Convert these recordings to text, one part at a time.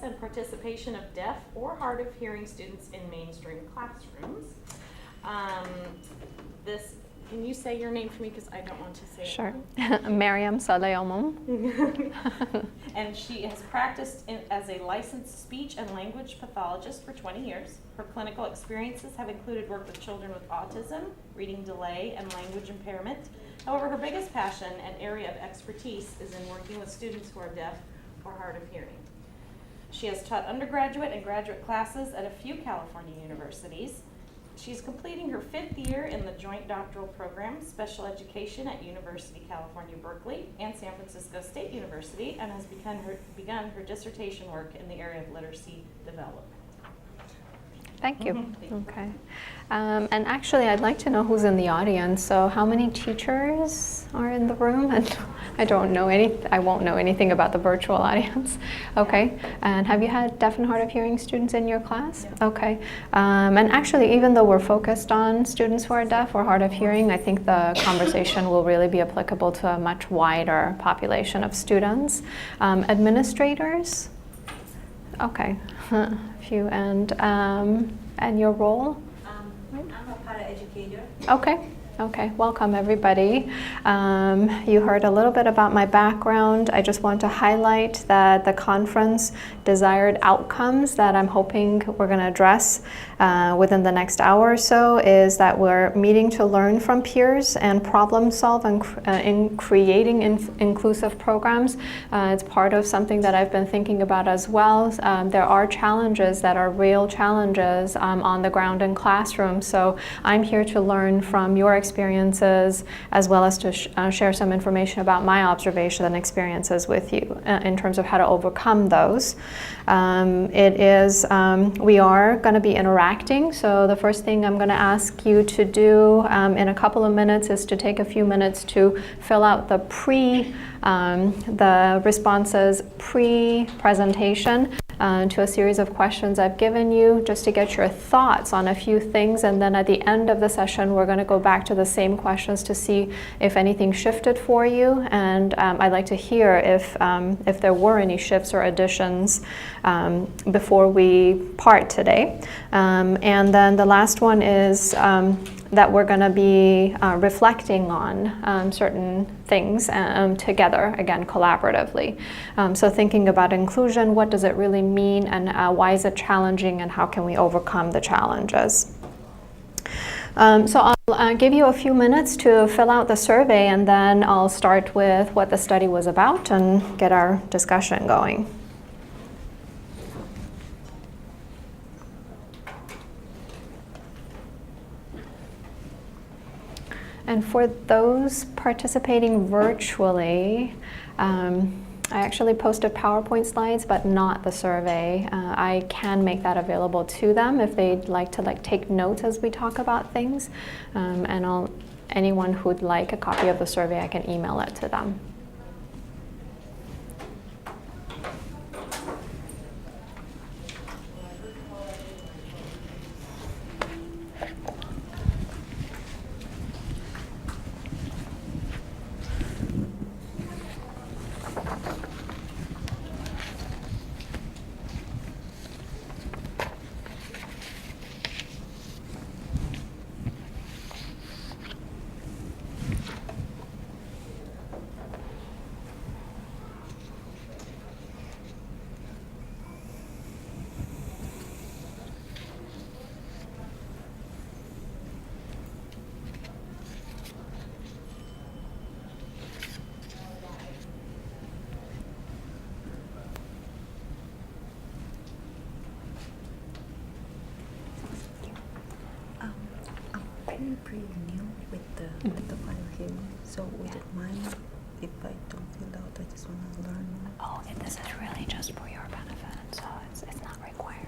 and participation of deaf or hard of hearing students in mainstream classrooms. Can you say your name for me, because I don't want to say it. Sure. Maryam Salehomoum. And she has practiced as a licensed speech and language pathologist for 20 years. Her clinical experiences have included work with children with autism, reading delay, and language impairment. However, her biggest passion and area of expertise is in working with students who are deaf or hard of hearing. She has taught undergraduate and graduate classes at a few California universities. She's completing her 5th year in the joint doctoral program, Special Education at University of California, Berkeley, and San Francisco State University, and has begun her dissertation work in the area of literacy development. Thank you. Okay. And actually, I'd like to know who's in the audience. So how many teachers are in the room? And I don't know I won't know anything about the virtual audience. Okay. And have you had deaf and hard of hearing students in your class? Yeah. Okay. And actually, even though we're focused on students who are deaf or hard of hearing, I think the conversation will really be applicable to a much wider population of students. Administrators? Okay. A few. And your role? I'm a para-educator. Okay, welcome everybody. You heard a little bit about my background. I just want to highlight that the conference desired outcomes that I'm hoping we're going to address within the next hour or so is that we're meeting to learn from peers and problem solve in creating inclusive programs. It's part of something that I've been thinking about as well. There are challenges that are real challenges on the ground in classrooms, so I'm here to learn from your experiences as well as to share some information about my observation and experiences with you in terms of how to overcome those. We are going to be interacting, so the first thing I'm going to ask you to do in a couple of minutes is to take a few minutes to fill out the responses pre-presentation to a series of questions I've given you, just to get your thoughts on a few things, and then at the end of the session we're going to go back to the same questions to see if anything shifted for you, and I'd like to hear if there were any shifts or additions before we part today. And then the last one is that we're going to be reflecting on certain things together, again, collaboratively. So thinking about inclusion, what does it really mean, and why is it challenging, and how can we overcome the challenges? So I'll give you a few minutes to fill out the survey, and then I'll start with what the study was about and get our discussion going. And for those participating virtually, I actually posted PowerPoint slides, but not the survey. I can make that available to them if they'd like to take notes as we talk about things. And anyone who'd like a copy of the survey, I can email it to them. Pretty new with the file here, so would it mind if I don't fill out? I just want to learn more. Oh, this is really just for your benefit, so it's not required.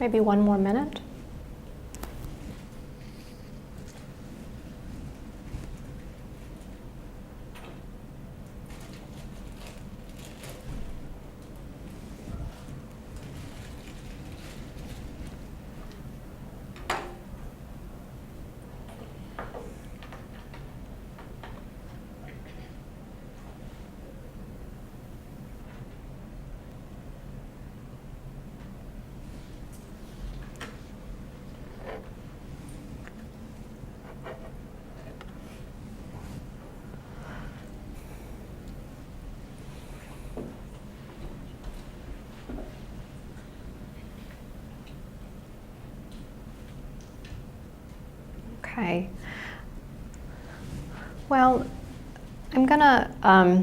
maybe one more minute. Okay. Well, I'm going to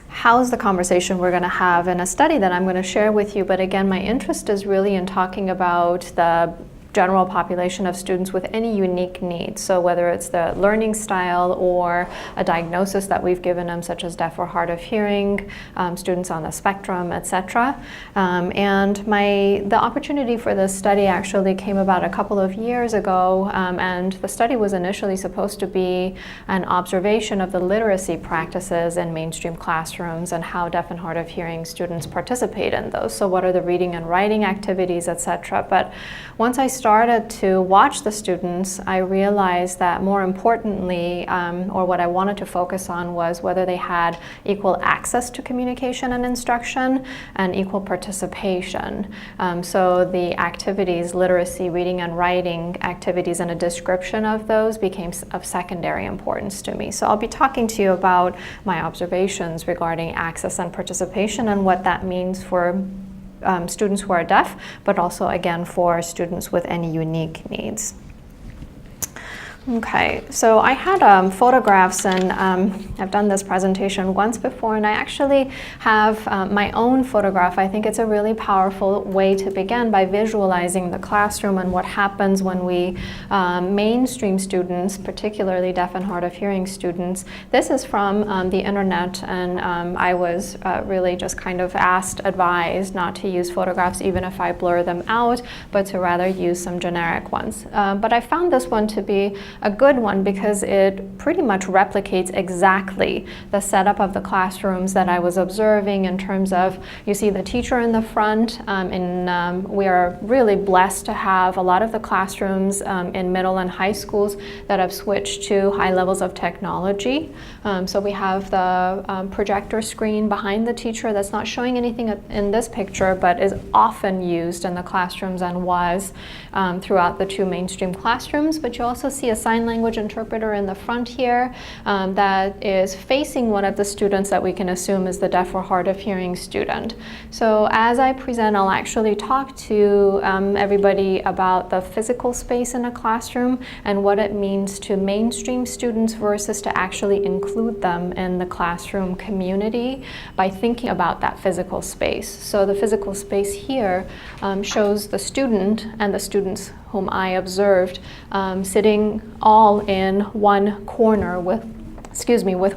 house the conversation we're going to have in a study that I'm going to share with you. But again, my interest is really in talking about the general population of students with any unique needs. So whether it's the learning style or a diagnosis that we've given them, such as deaf or hard of hearing, students on the spectrum, etc. And the opportunity for this study actually came about a couple of years ago, and the study was initially supposed to be an observation of the literacy practices in mainstream classrooms and how deaf and hard of hearing students participate in those. So what are the reading and writing activities, etc. But once I started to watch the students, I realized that more importantly, or what I wanted to focus on, was whether they had equal access to communication and instruction and equal participation. So the activities, literacy, reading and writing activities, and a description of those became of secondary importance to me. So I'll be talking to you about my observations regarding access and participation and what that means for students who are deaf, but also again for students with any unique needs. Okay, so I had photographs, and I've done this presentation once before, and I actually have my own photograph. I think it's a really powerful way to begin by visualizing the classroom and what happens when we mainstream students, particularly deaf and hard of hearing students. This is from the internet, and I was really just kind of advised not to use photographs even if I blur them out, but to rather use some generic ones. But I found this one to be a good one because it pretty much replicates exactly the setup of the classrooms that I was observing, in terms of, you see the teacher in the front, we are really blessed to have a lot of the classrooms in middle and high schools that have switched to high levels of technology. So we have the projector screen behind the teacher that's not showing anything in this picture, but is often used in the classrooms and was throughout the two mainstream classrooms. But you also see a sign language interpreter in the front here that is facing one of the students that we can assume is the deaf or hard of hearing student. So as I present, I'll actually talk to everybody about the physical space in a classroom and what it means to mainstream students versus to actually include them in the classroom community by thinking about that physical space. So the physical space here shows the student and the students whom I observed sitting all in one corner with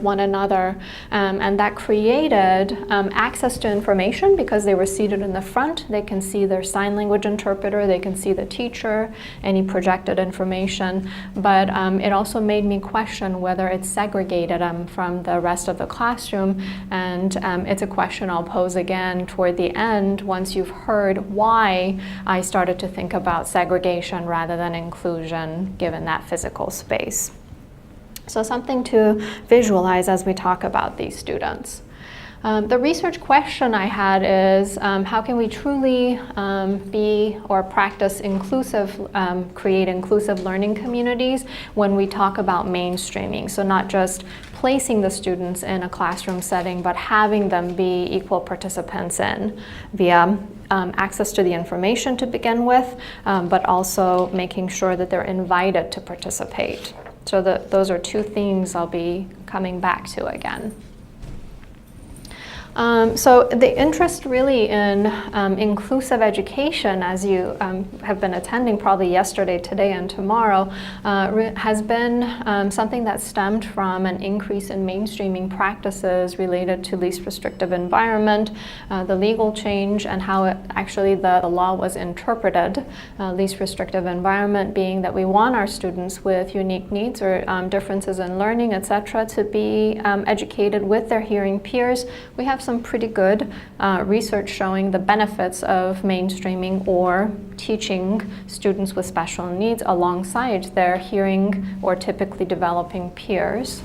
one another, and that created access to information because they were seated in the front. They can see their sign language interpreter, they can see the teacher, any projected information, but it also made me question whether it segregated them from the rest of the classroom, and it's a question I'll pose again toward the end once you've heard why I started to think about segregation rather than inclusion given that physical space. So something to visualize as we talk about these students. The research question I had is how can we truly be or practice create inclusive learning communities when we talk about mainstreaming? So not just placing the students in a classroom setting, but having them be equal participants in via access to the information to begin with, but also making sure that they're invited to participate. So those are two themes I'll be coming back to again. So the interest really in inclusive education, as you have been attending probably yesterday, today, and tomorrow, has been something that stemmed from an increase in mainstreaming practices related to least restrictive environment, the legal change, and how the law was interpreted. Least restrictive environment being that we want our students with unique needs or differences in learning, etc., to be educated with their hearing peers. We have some pretty good research showing the benefits of mainstreaming or teaching students with special needs alongside their hearing or typically developing peers.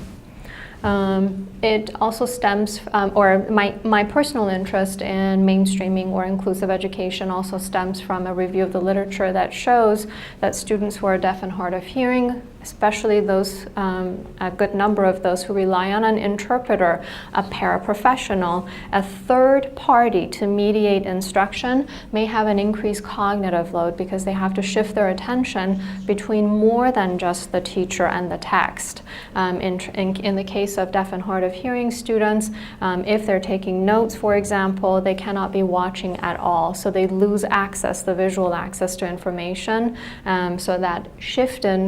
It also stems, or my personal interest in mainstreaming or inclusive education also stems from a review of the literature that shows that students who are deaf and hard of hearing, especially those, a good number of those who rely on an interpreter, a paraprofessional, a third party to mediate instruction, may have an increased cognitive load because they have to shift their attention between more than just the teacher and the text. In the case of deaf and hard of hearing students, if they're taking notes, for example, they cannot be watching at all, so they lose access, the visual access to information, so that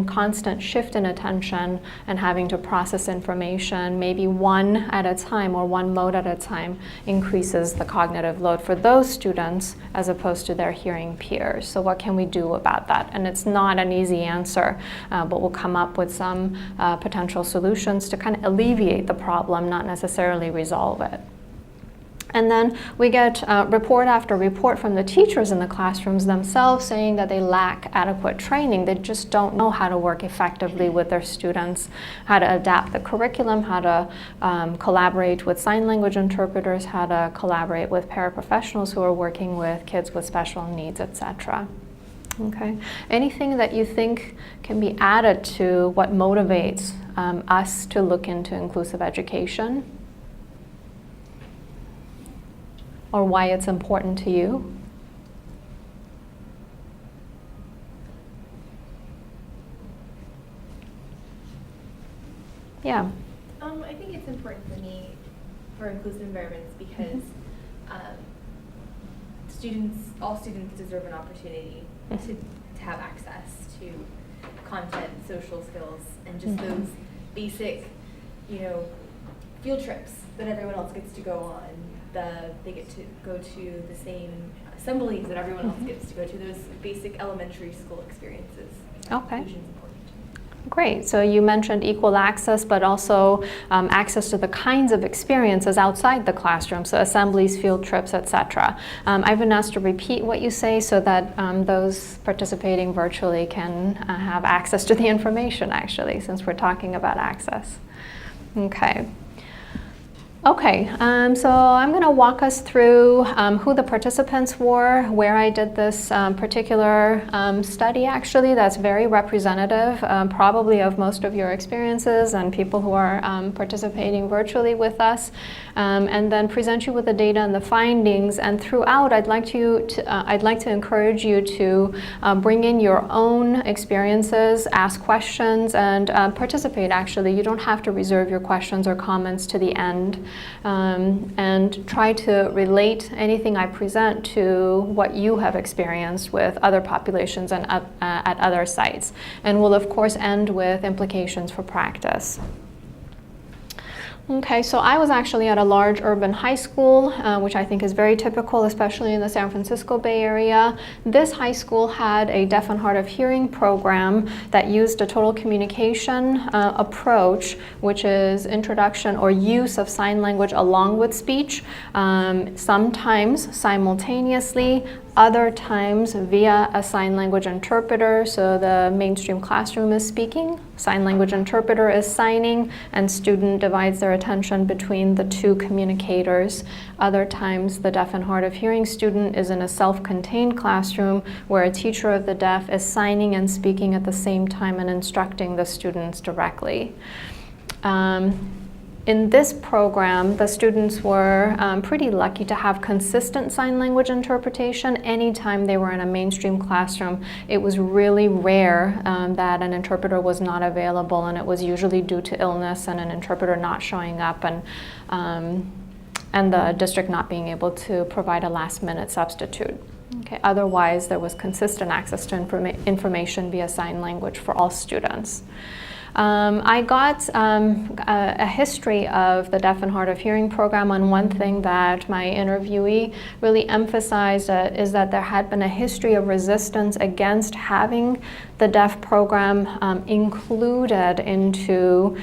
constant shift in attention and having to process information, maybe one at a time or one mode at a time, increases the cognitive load for those students as opposed to their hearing peers. So what can we do about that? And it's not an easy answer, but we'll come up with some potential solutions to kind of alleviate the problem, not necessarily resolve it. And then we get report after report from the teachers in the classrooms themselves saying that they lack adequate training. They just don't know how to work effectively with their students, how to adapt the curriculum, how to collaborate with sign language interpreters, how to collaborate with paraprofessionals who are working with kids with special needs, etc. Okay. Anything that you think can be added to what motivates us to look into inclusive education? Or why it's important to you? Yeah. I think it's important for me for inclusive environments because all students deserve an opportunity to have access to content, social skills, and just those basic, field trips that everyone else gets to go on. They get to go to the same assemblies that everyone else gets to go to, those basic elementary school experiences. Okay. Inclusion is important. Great. So you mentioned equal access, but also access to the kinds of experiences outside the classroom, so assemblies, field trips, etc. I've been asked to repeat what you say so that those participating virtually can have access to the information, actually, since we're talking about access. Okay. Okay, so I'm going to walk us through who the participants were, where I did this particular study actually that's very representative probably of most of your experiences and people who are participating virtually with us, and then present you with the data and the findings. And throughout, I'd like to encourage you to bring in your own experiences, ask questions, and participate actually. You don't have to reserve your questions or comments to the end. And try to relate anything I present to what you have experienced with other populations and at other sites. And we'll of course end with implications for practice. Okay, so I was actually at a large urban high school, which I think is very typical, especially in the San Francisco Bay Area. This high school had a deaf and hard of hearing program that used a total communication approach, which is introduction or use of sign language along with speech, sometimes simultaneously, other times via a sign language interpreter. So the mainstream classroom is speaking, sign language interpreter is signing, and student divides their attention between the two communicators. Other times the deaf and hard of hearing student is in a self-contained classroom where a teacher of the deaf is signing and speaking at the same time and instructing the students directly. In this program, the students were pretty lucky to have consistent sign language interpretation anytime they were in a mainstream classroom. It was really rare that an interpreter was not available, and it was usually due to illness and an interpreter not showing up. And and the district not being able to provide a last-minute substitute. Okay. Otherwise, there was consistent access to information via sign language for all students. I got a history of the deaf and hard of hearing program, and one thing that my interviewee really emphasized is that there had been a history of resistance against having the deaf program included into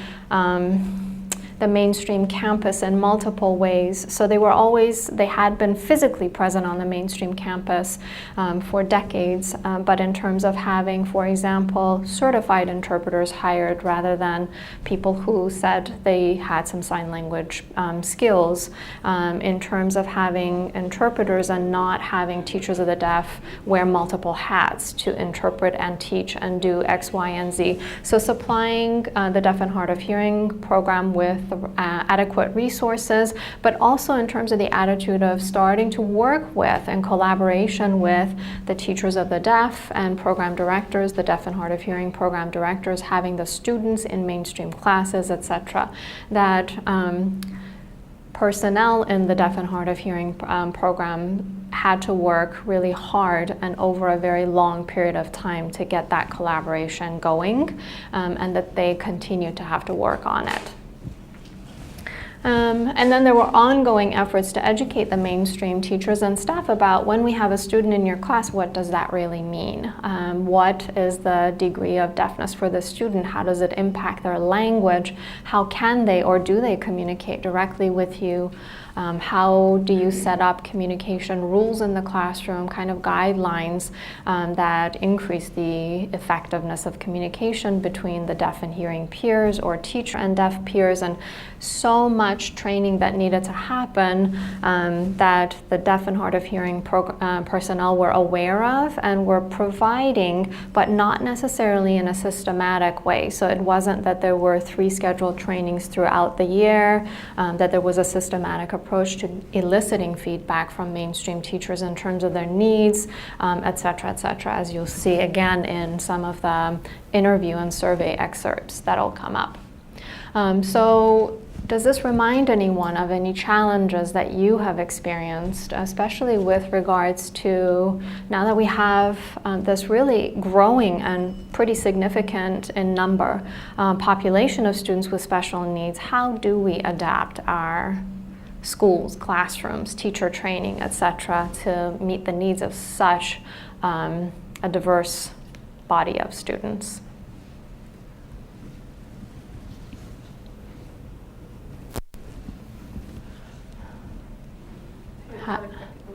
the mainstream campus in multiple ways. So they had been physically present on the mainstream campus for decades, but in terms of having, for example, certified interpreters hired rather than people who said they had some sign language skills, in terms of having interpreters and not having teachers of the deaf wear multiple hats to interpret and teach and do X, Y, and Z. So supplying the deaf and hard of hearing program with adequate resources, but also in terms of the attitude of starting to work with and collaboration with the teachers of the deaf and program directors, the deaf and hard of hearing program directors, having the students in mainstream classes, etc. That personnel in the deaf and hard of hearing program had to work really hard and over a very long period of time to get that collaboration going, and that they continue to have to work on it. And then there were ongoing efforts to educate the mainstream teachers and staff about when we have a student in your class, what does that really mean? What is the degree of deafness for the student? How does it impact their language? How can they or do they communicate directly with you? How do you set up communication rules in the classroom, kind of guidelines that increase the effectiveness of communication between the deaf and hearing peers or teacher and deaf peers, and so much training that needed to happen that the deaf and hard of hearing personnel were aware of and were providing, but not necessarily in a systematic way. So it wasn't that there were 3 scheduled trainings throughout the year, that there was a systematic approach to eliciting feedback from mainstream teachers in terms of their needs, et cetera, as you'll see again in some of the interview and survey excerpts that'll come up. So does this remind anyone of any challenges that you have experienced, especially with regards to, now that we have this really growing and pretty significant in number population of students with special needs, how do we adapt our schools, classrooms, teacher training, etc., to meet the needs of such a diverse body of students? What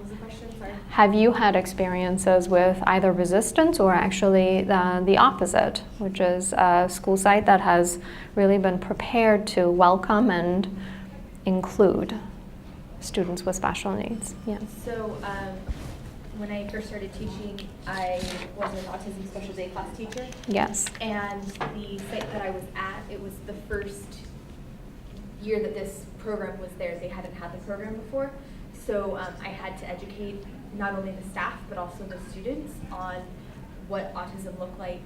was the question? Sorry. Have you had experiences with either resistance or actually the opposite, which is a school site that has really been prepared to welcome and include students with special needs? Yeah. So when I first started teaching, I was an autism special day class teacher. Yes. And the site that I was at, it was the first year that this program was there. They hadn't had the program before. So I had to educate not only the staff, but also the students on what autism looked like,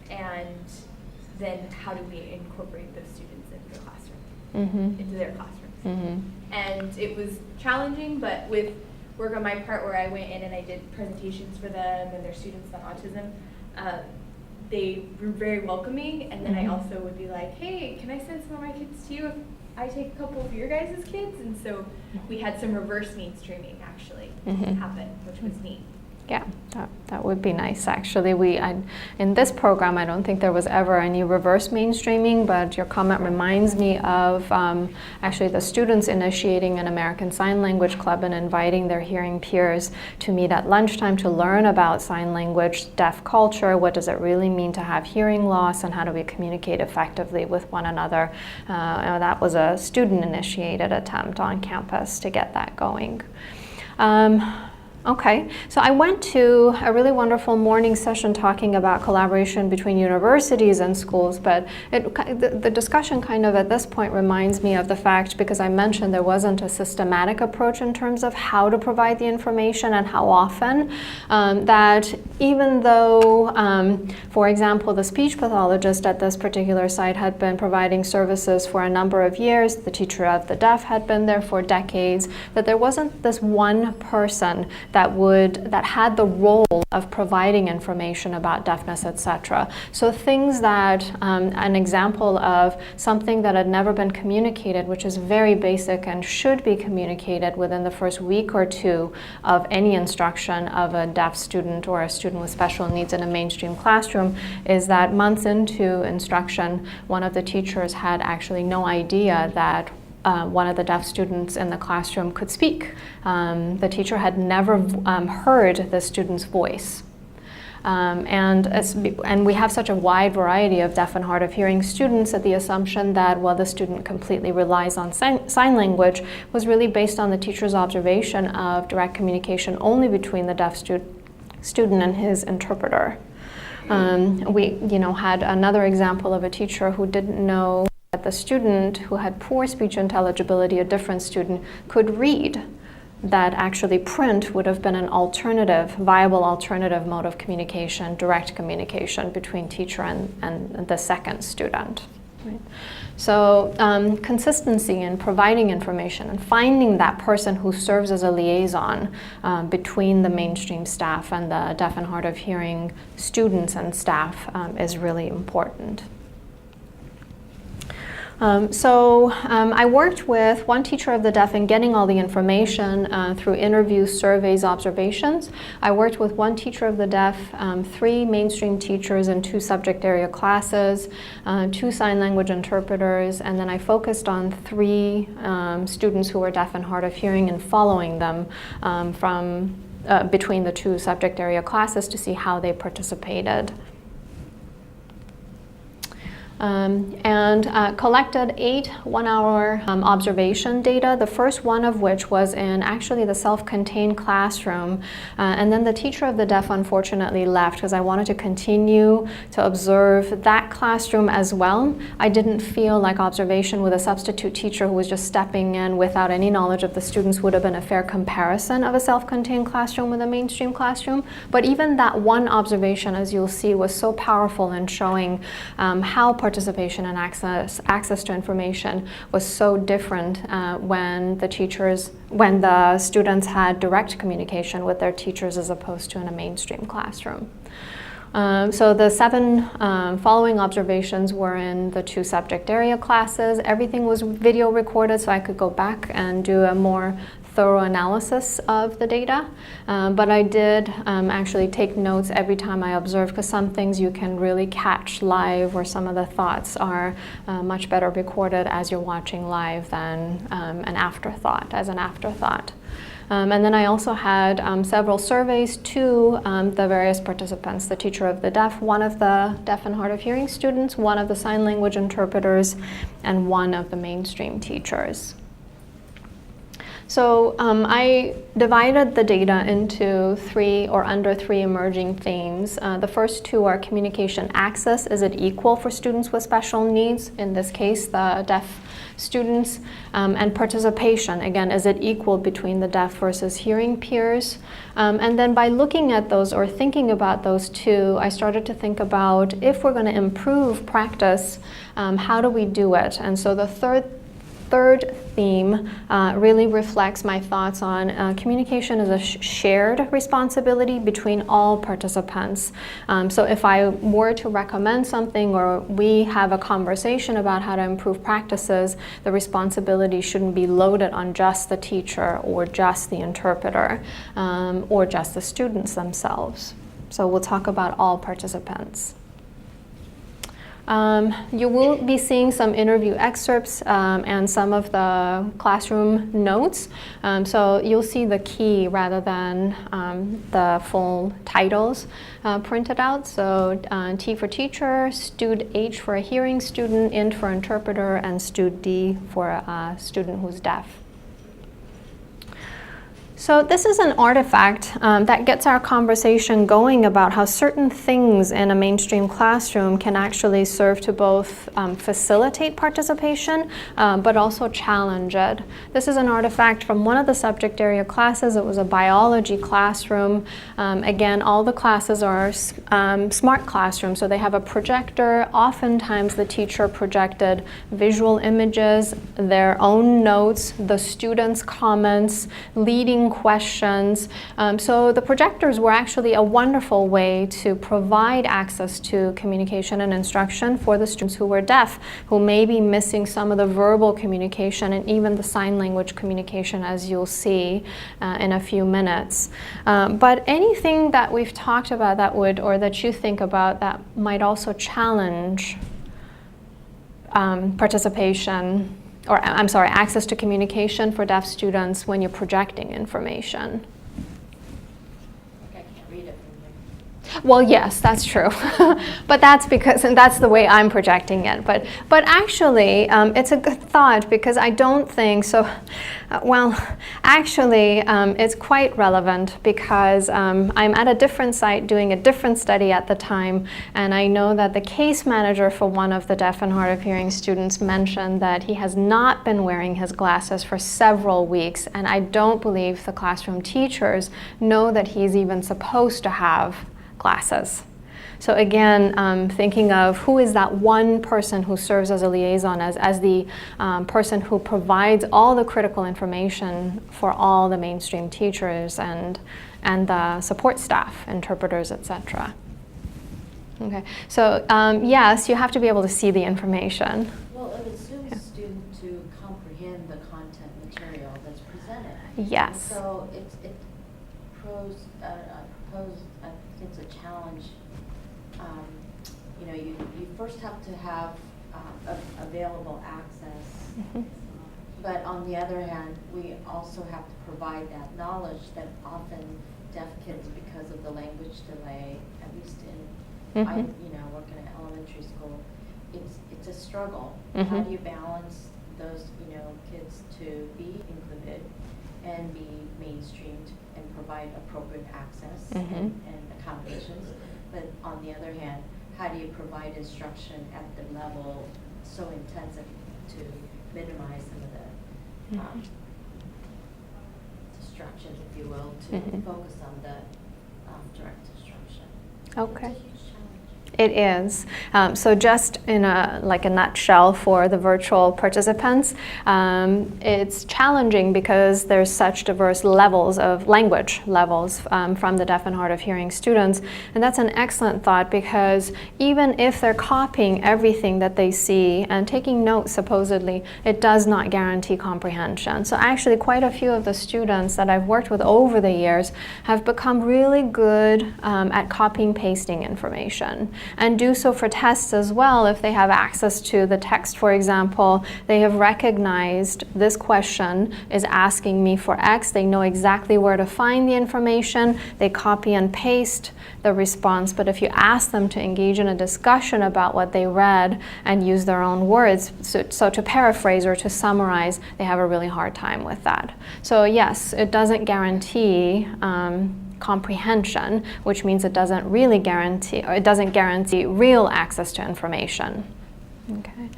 and then how do we incorporate those students into the classroom, into their classrooms. And it was challenging, but with work on my part where I went in and I did presentations for them and their students on autism, they were very welcoming. And then I also would be like, hey, can I send some of my kids to you if I take a couple of your guys' kids? And so we had some reverse mainstreaming actually happen, which was neat. Yeah, that would be nice actually. In this program, I don't think there was ever any reverse mainstreaming, but your comment reminds me of actually the students initiating an American Sign Language Club and inviting their hearing peers to meet at lunchtime to learn about sign language, deaf culture, what does it really mean to have hearing loss, and how do we communicate effectively with one another. That was a student-initiated attempt on campus to get that going. Okay, so I went to a really wonderful morning session talking about collaboration between universities and schools, but the discussion kind of at this point reminds me of the fact, because I mentioned there wasn't a systematic approach in terms of how to provide the information and how often, that even though, for example, the speech pathologist at this particular site had been providing services for a number of years, the teacher of the deaf had been there for decades, that there wasn't this one person that had the role of providing information about deafness, etc. So things that, an example of something that had never been communicated, which is very basic and should be communicated within the first week or two of any instruction of a deaf student or a student with special needs in a mainstream classroom, is that months into instruction, one of the teachers had actually no idea that one of the deaf students in the classroom could speak. The teacher had never heard the student's voice. And we have such a wide variety of deaf and hard of hearing students that the assumption that, well, the student completely relies on sign language was really based on the teacher's observation of direct communication only between the deaf student and his interpreter. We had another example of a teacher who didn't know that the student who had poor speech intelligibility, a different student, could read, that actually print would have been an viable alternative mode of communication, direct communication between teacher and the second student. Right? So consistency in providing information and finding that person who serves as a liaison between the mainstream staff and the deaf and hard of hearing students and staff is really important. I worked with one teacher of the deaf in getting all the information through interviews, surveys, observations. I worked with one teacher of the deaf, 3 mainstream teachers in 2 subject area classes, 2 sign language interpreters, and then I focused on 3 students who were deaf and hard of hearing and following them from between the 2 subject area classes to see how they participated. And collected 8 one-hour observation data, the first one of which was in actually the self-contained classroom. And then the teacher of the deaf unfortunately left because I wanted to continue to observe that classroom as well. I didn't feel like observation with a substitute teacher who was just stepping in without any knowledge of the students would have been a fair comparison of a self-contained classroom with a mainstream classroom. But even that one observation, as you'll see, was so powerful in showing how participation and access to information was so different when the students had direct communication with their teachers as opposed to in a mainstream classroom. So the 7 following observations were in the 2 subject area classes. Everything was video recorded, so I could go back and do a more thorough analysis of the data, but I did actually take notes every time I observed, because some things you can really catch live, or some of the thoughts are much better recorded as you're watching live than an afterthought. And then I also had several surveys to the various participants, the teacher of the deaf, one of the deaf and hard of hearing students, one of the sign language interpreters, and one of the mainstream teachers. So I divided the data into 3 or under 3 emerging themes. The first 2 are communication access. Is it equal for students with special needs? In this case, the deaf students. And participation. Again, is it equal between the deaf versus hearing peers? And then by looking at those or thinking about those 2, I started to think about, if we're going to improve practice, how do we do it? And so the third theme really reflects my thoughts on communication as a shared responsibility between all participants. So if I were to recommend something, or we have a conversation about how to improve practices, the responsibility shouldn't be loaded on just the teacher or just the interpreter or just the students themselves. So we'll talk about all participants. You will be seeing some interview excerpts and some of the classroom notes. So you'll see the key rather than the full titles printed out. So T for teacher, Stud H for a hearing student, INT for interpreter, and Stud D for a student who's deaf. So this is an artifact that gets our conversation going about how certain things in a mainstream classroom can actually serve to both facilitate participation, but also challenge it. This is an artifact from one of the subject area classes. It was a biology classroom. Again, all the classes are smart classrooms, so they have a projector. Oftentimes the teacher projected visual images, their own notes, the students' comments, leading questions. So the projectors were actually a wonderful way to provide access to communication and instruction for the students who were deaf, who may be missing some of the verbal communication and even the sign language communication, as you'll see in a few minutes. But anything that we've talked about that would, or that you think about that might also challenge participation, or I'm sorry, access to communication for deaf students when you're projecting information. I can't read it from here. Well, yes, that's true. But that's because, and that's the way I'm projecting it. But actually, it's a good thought, because I don't think so. Well, actually, it's quite relevant, because I'm at a different site doing a different study at the time, and I know that the case manager for one of the deaf and hard of hearing students mentioned that he has not been wearing his glasses for several weeks, and I don't believe the classroom teachers know that he's even supposed to have glasses. So again, thinking of who is that one person who serves as a liaison, as the person who provides all the critical information for all the mainstream teachers and the support staff, interpreters, etc. Okay, so yes, you have to be able to see the information. Well, it assumes student to comprehend the content material that's presented. Yes. And so it pros, I think it's a challenge. You first have to have available access. Mm-hmm. But on the other hand, we also have to provide that knowledge that often deaf kids, because of the language delay, at least in I working at elementary school, it's a struggle. Mm-hmm. How do you balance those kids to be included and be mainstreamed and provide appropriate access Mm-hmm. and accommodations? But on the other hand, how do you provide instruction at the level so intensive to minimize some of the distractions, if you will, to focus on the direct instruction? Okay. It's a huge challenge. It is. So just in a nutshell for the virtual participants, it's challenging because there's such diverse levels of language levels from the deaf and hard of hearing students. And that's an excellent thought, because even if they're copying everything that they see and taking notes supposedly, it does not guarantee comprehension. So actually quite a few of the students that I've worked with over the years have become really good at copying, pasting information, and do so for tests as well. If they have access to the text, for example, they have recognized this question is asking me for X. They know exactly where to find the information. They copy and paste the response. But if you ask them to engage in a discussion about what they read and use their own words, so to paraphrase or to summarize, they have a really hard time with that. So yes, it doesn't guarantee comprehension, which means it doesn't really guarantee, or it doesn't guarantee real access to information. Okay.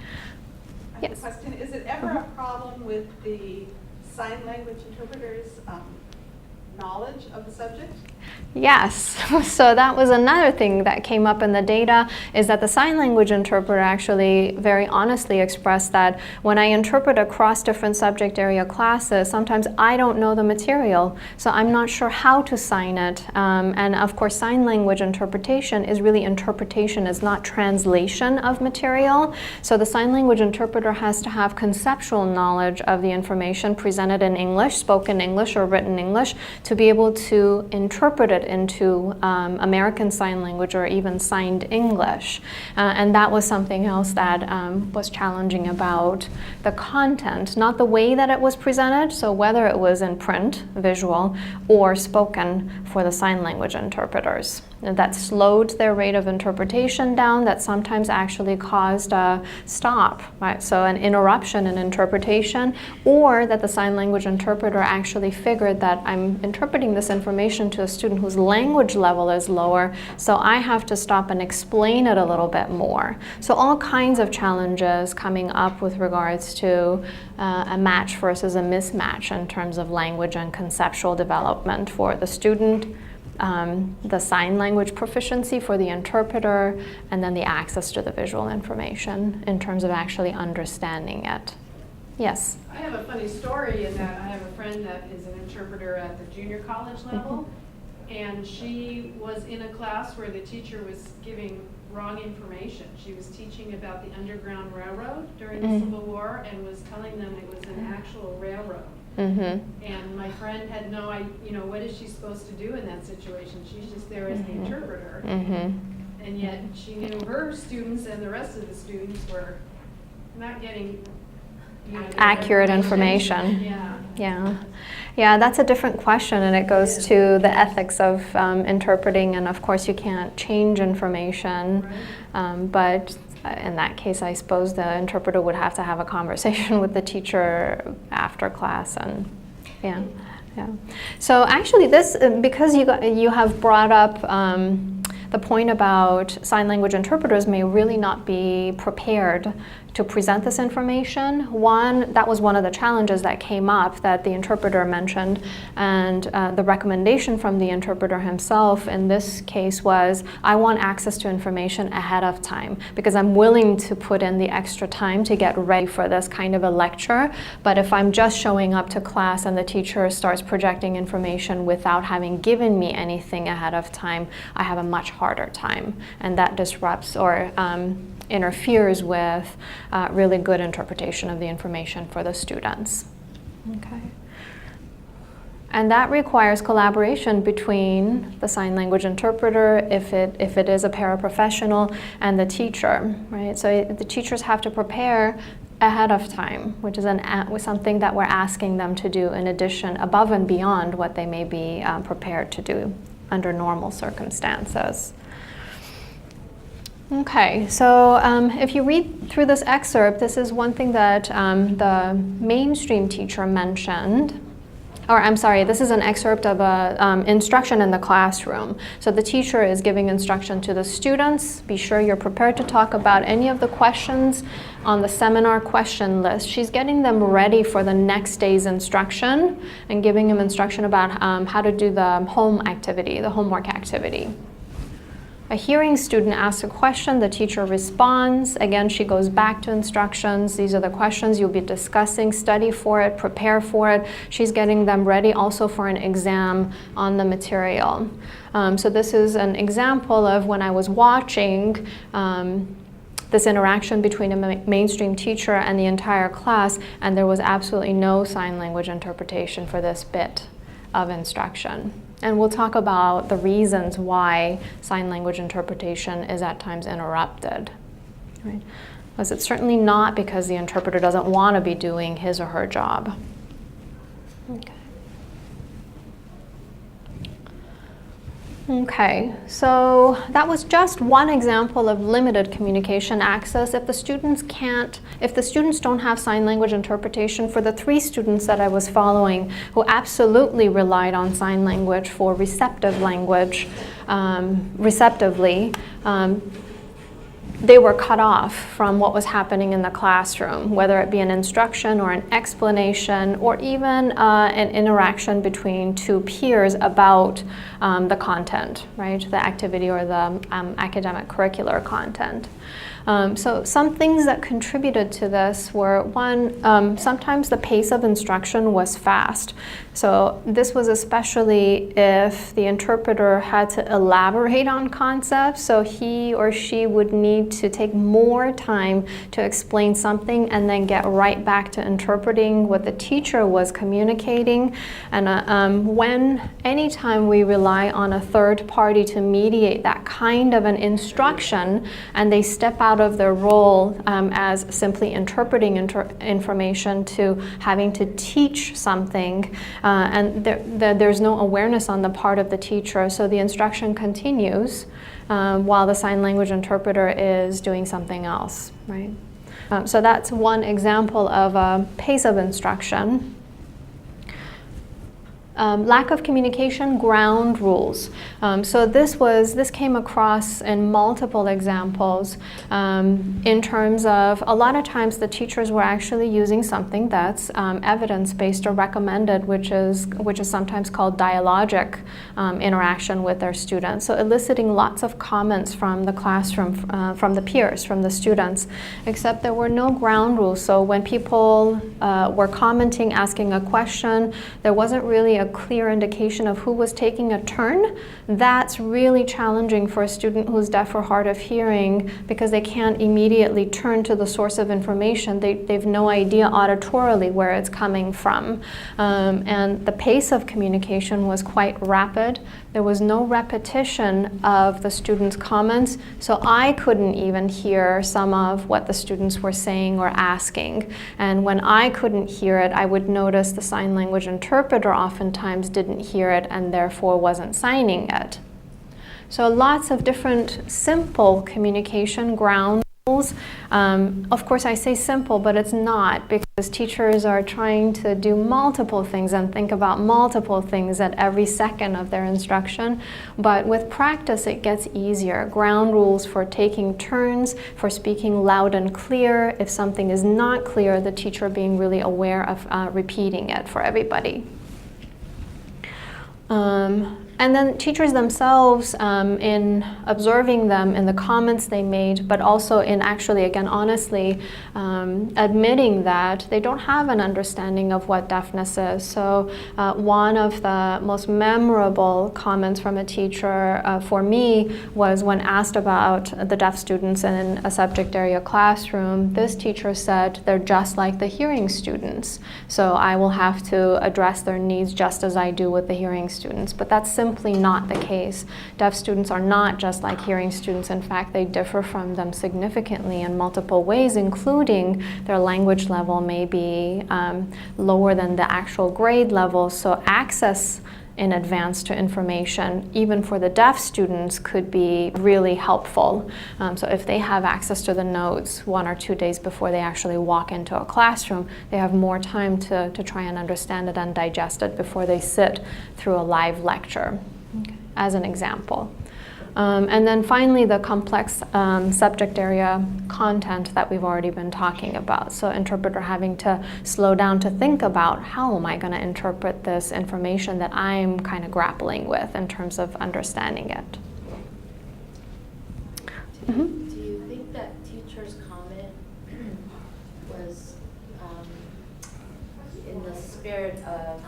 I have a question. Is it ever a problem with the sign language interpreters' knowledge of the subject? Yes, so that was another thing that came up in the data, is that the sign language interpreter actually very honestly expressed that when I interpret across different subject area classes, sometimes I don't know the material, so I'm not sure how to sign it. And of course, sign language interpretation is really interpretation, is not translation of material. So the sign language interpreter has to have conceptual knowledge of the information presented in English, spoken English or written English, to be able to interpret it into American Sign Language or even signed English. And that was something else that was challenging about the content, not the way that it was presented, so whether it was in print, visual, or spoken for the sign language interpreters. that slowed their rate of interpretation down, that sometimes actually caused a stop, right? So an interruption in interpretation, or that the sign language interpreter actually figured that I'm interpreting this information to a student whose language level is lower, so I have to stop and explain it a little bit more. So all kinds of challenges coming up with regards to a match versus a mismatch in terms of language and conceptual development for the student, the sign language proficiency for the interpreter, and then the access to the visual information in terms of actually understanding it. Yes? I have a funny story in that I have a friend that is an interpreter at the junior college level, and she was in a class where the teacher was giving wrong information. She was teaching about the Underground Railroad during the Civil War and was telling them it was an actual railroad. And my friend had no idea, what is she supposed to do in that situation? She's just there as the interpreter. And yet she knew her students and the rest of the students were not getting accurate information. Yeah, that's a different question, and it goes to the ethics of interpreting, and of course you can't change information, but in that case I suppose the interpreter would have to have a conversation with the teacher after class. And yeah. So actually this, because you have brought up the point about sign language interpreters may really not be prepared to present this information. That was one of the challenges that came up that the interpreter mentioned, and the recommendation from the interpreter himself in this case was, I want access to information ahead of time because I'm willing to put in the extra time to get ready for this kind of a lecture, but if I'm just showing up to class and the teacher starts projecting information without having given me anything ahead of time, I have a much harder time, and that disrupts or interferes with really good interpretation of the information for the students. Okay. And that requires collaboration between the sign language interpreter, if it is a paraprofessional, and the teacher, right? So the teachers have to prepare ahead of time, which is something that we're asking them to do in addition, above and beyond what they may be prepared to do under normal circumstances. Okay, so if you read through this excerpt, this is one thing that the mainstream teacher mentioned. Or I'm sorry, this is an excerpt of instruction in the classroom. So the teacher is giving instruction to the students. Be sure you're prepared to talk about any of the questions on the seminar question list. She's getting them ready for the next day's instruction and giving them instruction about how to do the home activity, the homework activity. A hearing student asks a question, the teacher responds. Again, she goes back to instructions. These are the questions you'll be discussing. Study for it, prepare for it. She's getting them ready also for an exam on the material. So this is an example of when I was watching this interaction between a mainstream teacher and the entire class, and there was absolutely no sign language interpretation for this bit of instruction. And we'll talk about the reasons why sign language interpretation is at times interrupted. Right? Because it's certainly not because the interpreter doesn't want to be doing his or her job. Okay. Okay, so that was just one example of limited communication access. If the students don't have sign language interpretation, for the 3 students that I was following who absolutely relied on sign language for receptive language, receptively, they were cut off from what was happening in the classroom, whether it be an instruction or an explanation or even an interaction between 2 peers about the content, right? The activity or the academic curricular content. So some things that contributed to this were, one, sometimes the pace of instruction was fast. So this was especially if the interpreter had to elaborate on concepts, so he or she would need to take more time to explain something and then get right back to interpreting what the teacher was communicating. And anytime we rely on a third party to mediate that kind of an instruction and they step out out of their role as simply interpreting information to having to teach something, and there's no awareness on the part of the teacher, so the instruction continues while the sign language interpreter is doing something else, right? So that's one example of a pace of instruction. Lack of communication, ground rules. So this came across in multiple examples in terms of a lot of times the teachers were actually using something that's evidence-based or recommended, which is sometimes called dialogic interaction with their students. So eliciting lots of comments from the classroom, from the peers, from the students, except there were no ground rules. So when people were commenting, asking a question, there wasn't really a clear indication of who was taking a turn. That's really challenging for a student who's deaf or hard of hearing because they can't immediately turn to the source of information. They've no idea auditorily where it's coming from. And the pace of communication was quite rapid. There was no repetition of the students' comments, so I couldn't even hear some of what the students were saying or asking. And when I couldn't hear it, I would notice the sign language interpreter oftentimes didn't hear it and therefore wasn't signing it. So lots of different simple communication ground rules. Of course, I say simple, but it's not, because teachers are trying to do multiple things and think about multiple things at every second of their instruction. But with practice, it gets easier. Ground rules for taking turns, for speaking loud and clear. If something is not clear, the teacher being really aware of repeating it for everybody. And then teachers themselves, in observing them in the comments they made, but also in actually, again, honestly admitting that they don't have an understanding of what deafness is. So one of the most memorable comments from a teacher for me was when asked about the deaf students in a subject area classroom, this teacher said they're just like the hearing students. So I will have to address their needs just as I do with the hearing students. But that's simply not the case. Deaf students are not just like hearing students. In fact, they differ from them significantly in multiple ways, including their language level may be lower than the actual grade level. So access in advance to information, even for the deaf students, could be really helpful. So if they have access to the notes 1 or 2 days before they actually walk into a classroom, they have more time to try and understand it and digest it before they sit through a live lecture, as an example. And then finally, the complex subject area content that we've already been talking about. So interpreter having to slow down to think about, how am I going to interpret this information that I'm kind of grappling with in terms of understanding it. Do you think that teacher's comment was in the spirit of,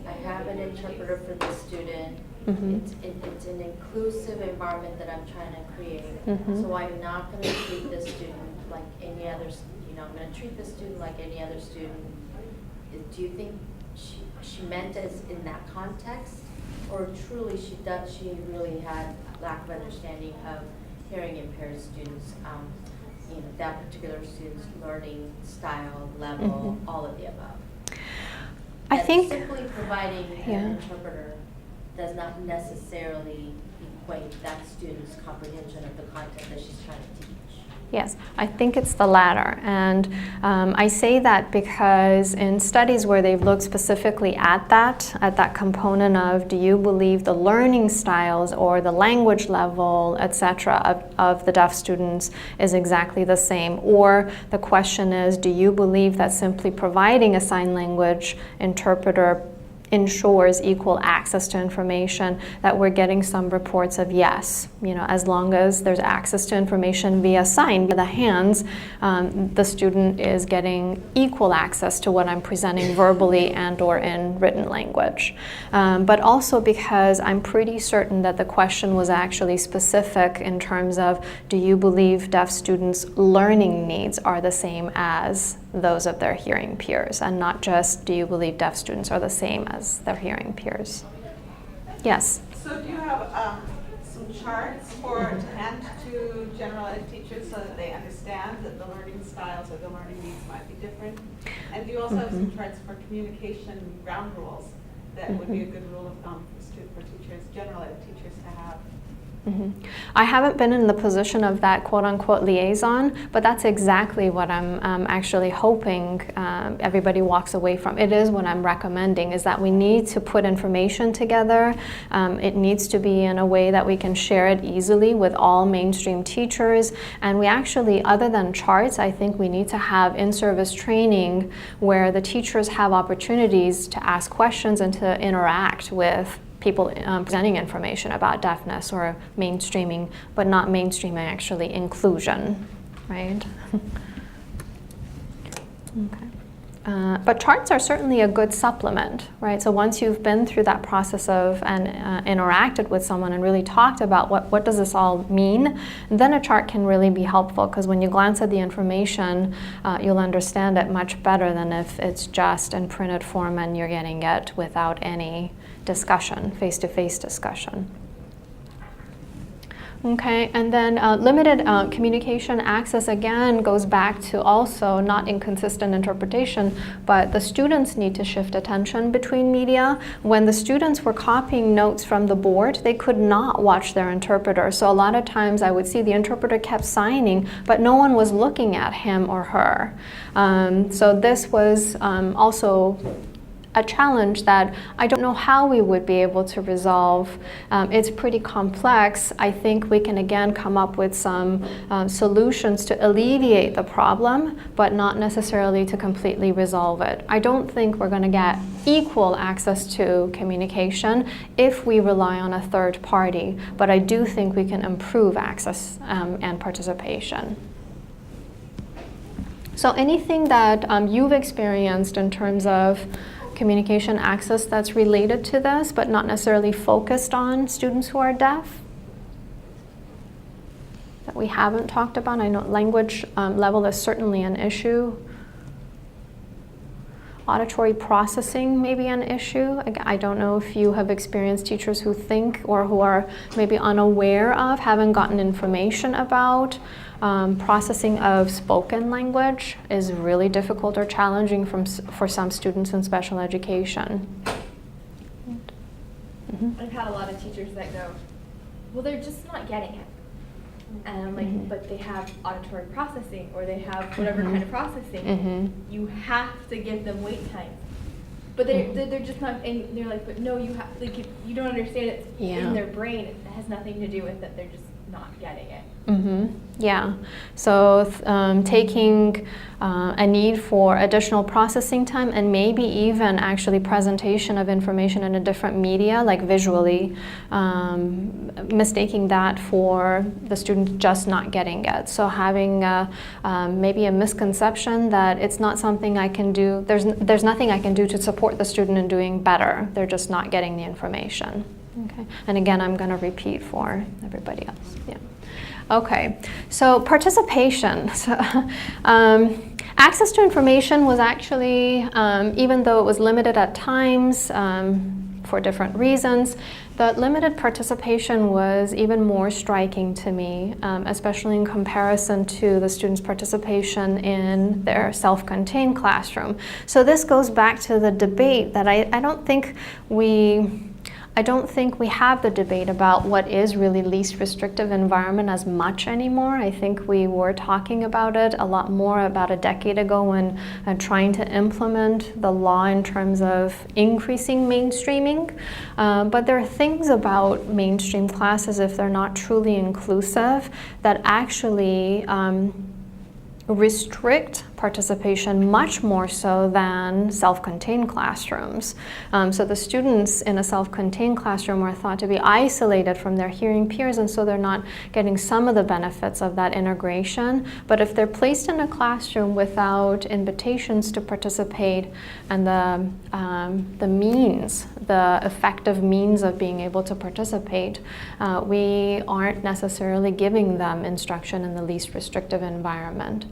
I have an interpreter for the student, it's an inclusive environment that I'm trying to create. So I'm not going to treat this student like any other, I'm going to treat the student like any other student. Do you think she meant it in that context, or truly she really had lack of understanding of hearing impaired students, that particular student's learning style, level, all of the above? I think simply providing an interpreter does not necessarily equate that student's comprehension of the content that she's trying to teach. Yes, I think it's the latter. And I say that because in studies where they've looked specifically at that component of, do you believe the learning styles or the language level, etc., of the deaf students is exactly the same? Or the question is, do you believe that simply providing a sign language interpreter ensures equal access to information? That we're getting some reports of yes, as long as there's access to information via sign, via the hands, the student is getting equal access to what I'm presenting verbally and or in written language. But also because I'm pretty certain that the question was actually specific in terms of, do you believe deaf students' learning needs are the same as those of their hearing peers, and not just, do you believe deaf students are the same as their hearing peers? Yes? So do you have some charts to hand to general ed teachers so that they understand that the learning styles or the learning needs might be different? And do you also have some charts for communication ground rules that would be a good rule of thumb for teachers, general ed teachers to have? I haven't been in the position of that quote-unquote liaison, but that's exactly what I'm actually hoping everybody walks away from. It is what I'm recommending, is that we need to put information together. It needs to be in a way that we can share it easily with all mainstream teachers. And we actually, other than charts, I think we need to have in-service training where the teachers have opportunities to ask questions and to interact with people presenting information about deafness or mainstreaming, but not mainstreaming, actually inclusion, right? Okay. But charts are certainly a good supplement, right? So once you've been through that process of and interacted with someone and really talked about what does this all mean, then a chart can really be helpful, because when you glance at the information, you'll understand it much better than if it's just in printed form and you're getting it without any discussion, face-to-face discussion. Okay, and then limited communication access again goes back to also not inconsistent interpretation, but the students need to shift attention between media. When the students were copying notes from the board, they could not watch their interpreter. So a lot of times I would see the interpreter kept signing, but no one was looking at him or her. So this was also a challenge that I don't know how we would be able to resolve. It's pretty complex. I think we can again come up with some solutions to alleviate the problem, but not necessarily to completely resolve it. I don't think we're going to get equal access to communication if we rely on a third party, but I do think we can improve access and participation. So anything that you've experienced in terms of communication access that's related to this, but not necessarily focused on students who are deaf, that we haven't talked about? I know language level is certainly an issue. Auditory processing may be an issue. I don't know if you have experienced teachers who think or who are maybe unaware of, haven't gotten information about. Processing of spoken language is really difficult or challenging for some students in special education. I've had a lot of teachers that go, well, they're just not getting it. And I'm like, but they have auditory processing, or they have whatever kind of processing. You have to give them wait time. But they're just not, and they're like, but no, you have, like, you don't understand it's in their brain. It has nothing to do with it. They're just not getting it. Yeah, so taking a need for additional processing time and maybe even actually presentation of information in a different media, like visually, mistaking that for the student just not getting it. So having maybe a misconception that it's not something I can do, there's nothing I can do to support the student in doing better, they're just not getting the information. Okay, and again, I'm going to repeat for everybody else. Yeah. Okay, so participation. So, access to information was actually, even though it was limited at times for different reasons, the limited participation was even more striking to me, especially in comparison to the students' participation in their self-contained classroom. So this goes back to the debate that I don't think we have the debate about what is really least restrictive environment as much anymore. I think we were talking about it a lot more about a decade ago when trying to implement the law in terms of increasing mainstreaming. But there are things about mainstream classes, if they're not truly inclusive, that actually restrict participation much more so than self-contained classrooms. So the students in a self-contained classroom are thought to be isolated from their hearing peers, and so they're not getting some of the benefits of that integration. But if they're placed in a classroom without invitations to participate and the effective means of being able to participate, we aren't necessarily giving them instruction in the least restrictive environment.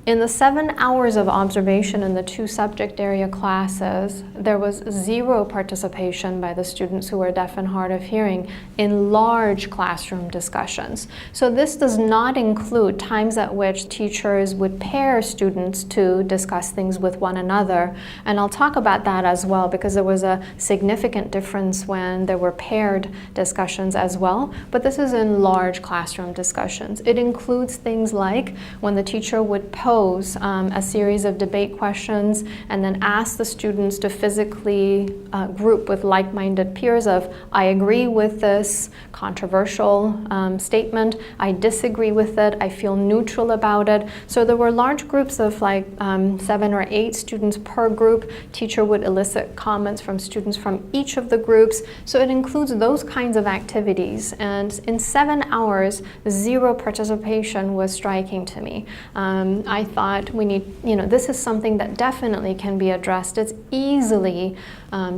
In the 7 hours of observation in the 2 subject area classes, there was 0 participation by the students who were deaf and hard of hearing in large classroom discussions. So this does not include times at which teachers would pair students to discuss things with one another. And I'll talk about that as well, because there was a significant difference when there were paired discussions as well. But this is in large classroom discussions. It includes things like when the teacher would pose a series of debate questions and then ask the students to physically group with like-minded peers of, I agree with this controversial statement, I disagree with it, I feel neutral about it. So there were large groups of like 7 or 8 students per group. Teacher would elicit comments from students from each of the groups. So it includes those kinds of activities. And in 7 hours, 0 participation was striking to me. I thought we need, this is something that definitely can be addressed. It's easily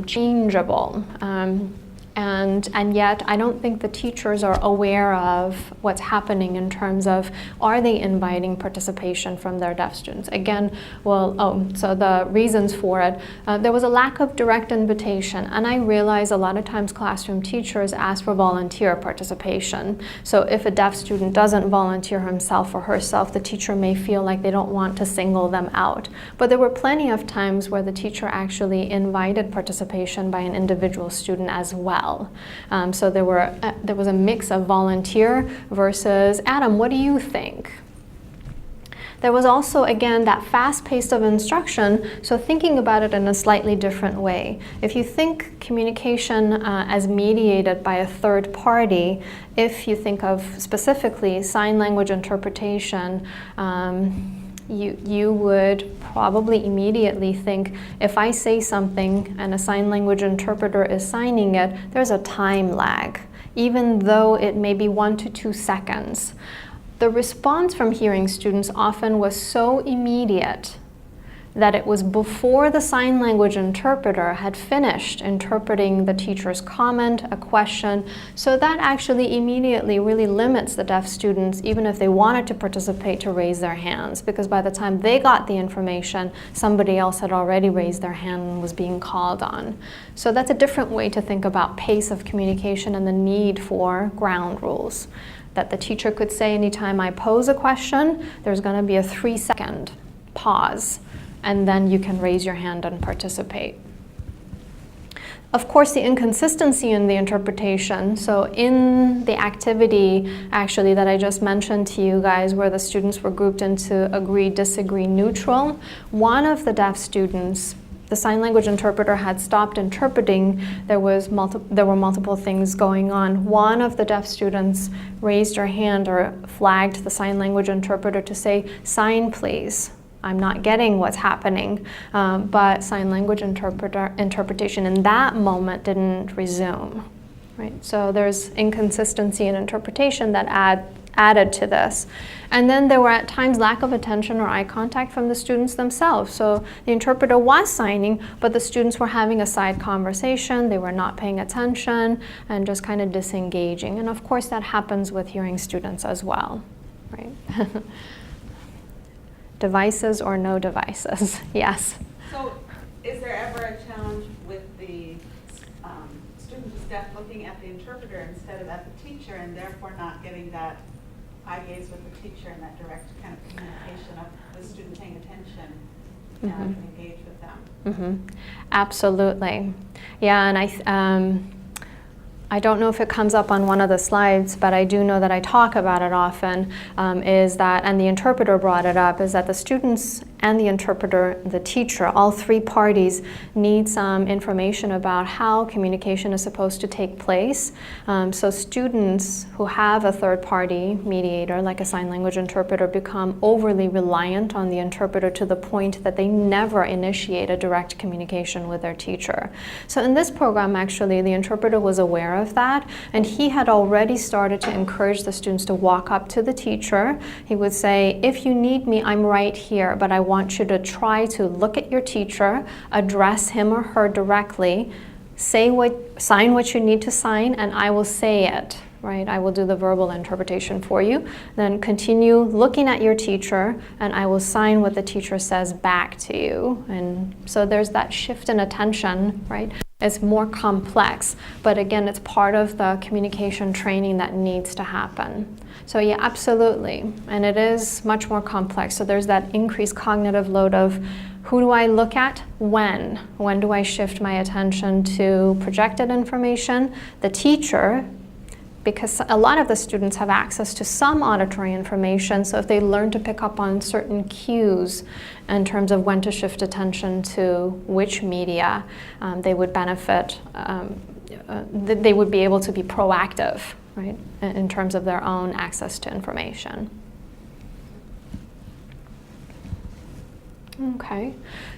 changeable. And yet I don't think the teachers are aware of what's happening in terms of, are they inviting participation from their deaf students? Again, so the reasons for it, there was a lack of direct invitation, and I realize a lot of times classroom teachers ask for volunteer participation. So if a deaf student doesn't volunteer himself or herself, the teacher may feel like they don't want to single them out. But there were plenty of times where the teacher actually invited participation by an individual student as well. So there was a mix of volunteer versus, Adam, what do you think? There was also, again, that fast pace of instruction, so thinking about it in a slightly different way. If you think communication as mediated by a third party, if you think of specifically sign language interpretation, you would probably immediately think, if I say something and a sign language interpreter is signing it, there's a time lag, even though it may be 1 to 2 seconds. The response from hearing students often was so immediate that it was before the sign language interpreter had finished interpreting the teacher's comment, a question. So that actually immediately really limits the deaf students, even if they wanted to participate, to raise their hands, because by the time they got the information, somebody else had already raised their hand and was being called on. So that's a different way to think about pace of communication and the need for ground rules. That the teacher could say, anytime I pose a question, there's going to be a 3-second pause, and then you can raise your hand and participate. Of course, the inconsistency in the interpretation, so in the activity actually that I just mentioned to you guys, where the students were grouped into agree, disagree, neutral, one of the deaf students, the sign language interpreter had stopped interpreting. There were multiple things going on. One of the deaf students raised her hand or flagged the sign language interpreter to say, sign please. I'm not getting what's happening, but sign language interpretation in that moment didn't resume, right? So there's inconsistency in interpretation that added to this. And then there were at times lack of attention or eye contact from the students themselves. So the interpreter was signing, but the students were having a side conversation, they were not paying attention, and just kind of disengaging. And of course that happens with hearing students as well, right? Devices or no devices? Yes. So is there ever a challenge with the student who's deaf looking at the interpreter instead of at the teacher, and therefore not getting that eye gaze with the teacher and that direct kind of communication of the student paying attention and engage with them? Absolutely. Yeah, and I don't know if it comes up on one of the slides, but I do know that I talk about it often, is that, and the interpreter brought it up, is that the students and the interpreter, the teacher, all 3 parties need some information about how communication is supposed to take place. So students who have a third-party mediator, like a sign language interpreter, become overly reliant on the interpreter to the point that they never initiate a direct communication with their teacher. So in this program, actually, the interpreter was aware of that, and he had already started to encourage the students to walk up to the teacher. He would say, if you need me, I'm right here, but I want you to try to look at your teacher, address him or her directly, sign what you need to sign, and I will say it, right? I will do the verbal interpretation for you. Then continue looking at your teacher, and I will sign what the teacher says back to you. And so there's that shift in attention, right? It's more complex, but again, it's part of the communication training that needs to happen. So yeah, absolutely. And it is much more complex. So there's that increased cognitive load of who do I look at when? When do I shift my attention to projected information? The teacher, because a lot of the students have access to some auditory information, so if they learn to pick up on certain cues in terms of when to shift attention to which media, they would benefit, they would be able to be proactive, right, in terms of their own access to information. Okay,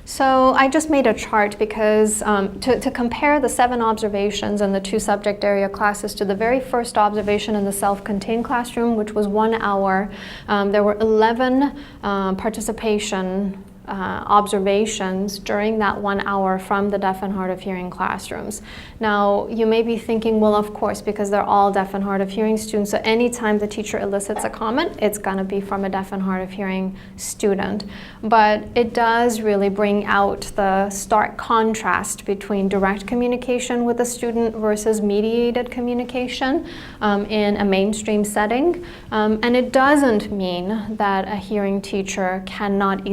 so I just made a chart because to compare the 7 observations in the 2 subject area classes to the very first observation in the self-contained classroom, which was 1 hour, there were 11 participation observations during that 1 hour from the deaf and hard of hearing classrooms. Now, you may be thinking, well, of course, because they're all deaf and hard of hearing students, so anytime the teacher elicits a comment, it's going to be from a deaf and hard of hearing student. But it does really bring out the stark contrast between direct communication with a student versus mediated communication in a mainstream setting. And it doesn't mean that a hearing teacher cannot